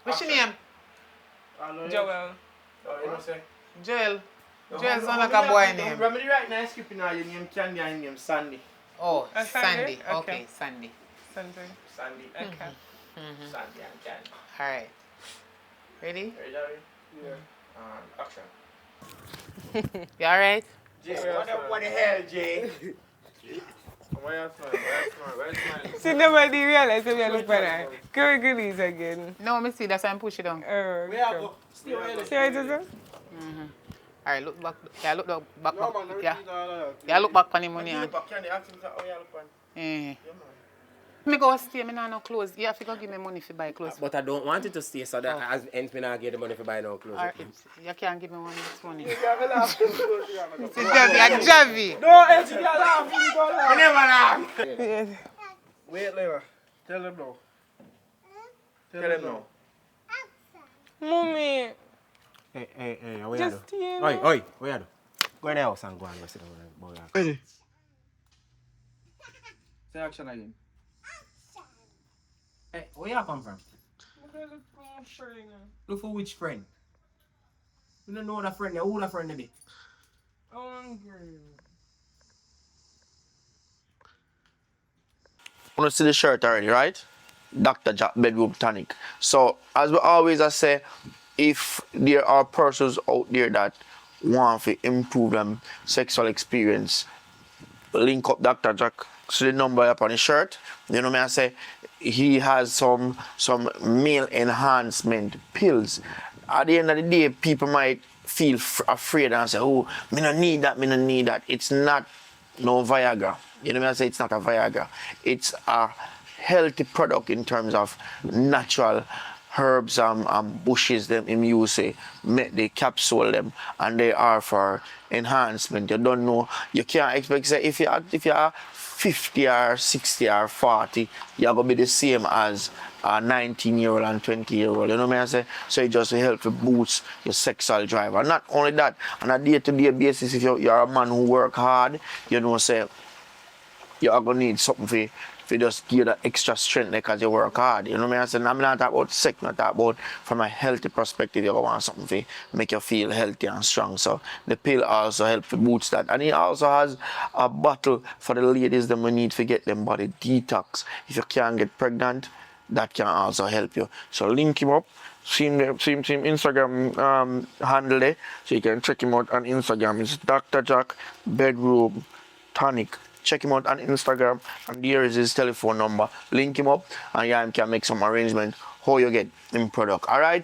S2: What's your name?
S5: Joel.
S4: You know say?
S2: Joel. Joel sound like a boy name.
S4: Remember the right now script now, your name Candy and your name Sandy.
S2: Oh,
S5: Sandy?
S2: Sandy.
S5: Okay.
S2: Okay, Sandy.
S5: Something.
S4: Sandy.
S5: Okay.
S4: Sandy and Candy.
S2: Alright. Ready?
S4: Ready, Jerry?
S6: Yeah.
S4: Action.
S2: You alright?
S4: Jay, what the hell, Jay? Why are you smiling?
S5: See, nobody realized that we are looking for that. Go goodies again.
S2: No, me see, that's why I'm pushing it down.
S4: We have to stay away.
S5: See what it is?
S2: Alright, look back. Yeah, look back.
S6: No, man,
S2: Yeah.
S6: repeat all of that.
S2: Yeah, look back on the money.
S4: Candy, ask him how you look on.
S2: Eh.
S4: Yeah, man.
S2: Me go stay, me not no clothes. You have to go give me money for buy clothes.
S7: But I don't want it to stay, so that as hence me not get the money for buy no clothes.
S2: Or you can't give me one this money.
S6: You have a laugh.
S2: It's Javi, Javi.
S6: No, it's you laugh. You don't laugh.
S4: Never laugh.
S5: Yes.
S6: Wait, Leva. Tell them now.
S4: Tell him now.
S5: Mommy,
S7: Hey, what
S5: just stay.
S7: Oi, where you do? Go in the house and go and go sit down and boy.
S6: Ready? Say action again.
S7: Hey, where you come from? Look for which friend? You don't know the friend, who the friend is?
S5: Hungry.
S4: You want to see the shirt already, right? Dr. Jack Bedroom Tonic. So, as we always say, if there are persons out there that want to improve them sexual experience, link up Dr. Jack. See the number up on his shirt. You know what I say? He has some male enhancement pills. At the end of the day, people might feel afraid and say, oh, me no need that. It's not no Viagra. You know what I say? It's not a Viagra. It's a healthy product in terms of natural herbs and bushes them in use, make the capsule them, and they are for enhancement. You don't know, you can't expect say if you are 50 or 60 or 40, you're gonna be the same as a 19-year-old and 20-year-old. You know what I say? So it just help to boost your sexual drive. And not only that, on a day-to-day basis, if you're a man who work hard, you know say you're gonna need something for just give that extra strength because you work hard. You know what I mean? I'm not talking about sex, I'm talking about from a healthy perspective, you want something to make you feel healthy and strong. So the pill also helps to boost that. And it also has a bottle for the ladies that we need to get them body detox. If you can't get pregnant, that can also help you. So link him up. Same Instagram handle there. So you can check him out on Instagram. It's Dr. Jack Bedroom Tonic. Check him out on Instagram, and there is his telephone number. Link him up, and yeah, you can make some arrangement how you get him product. All right.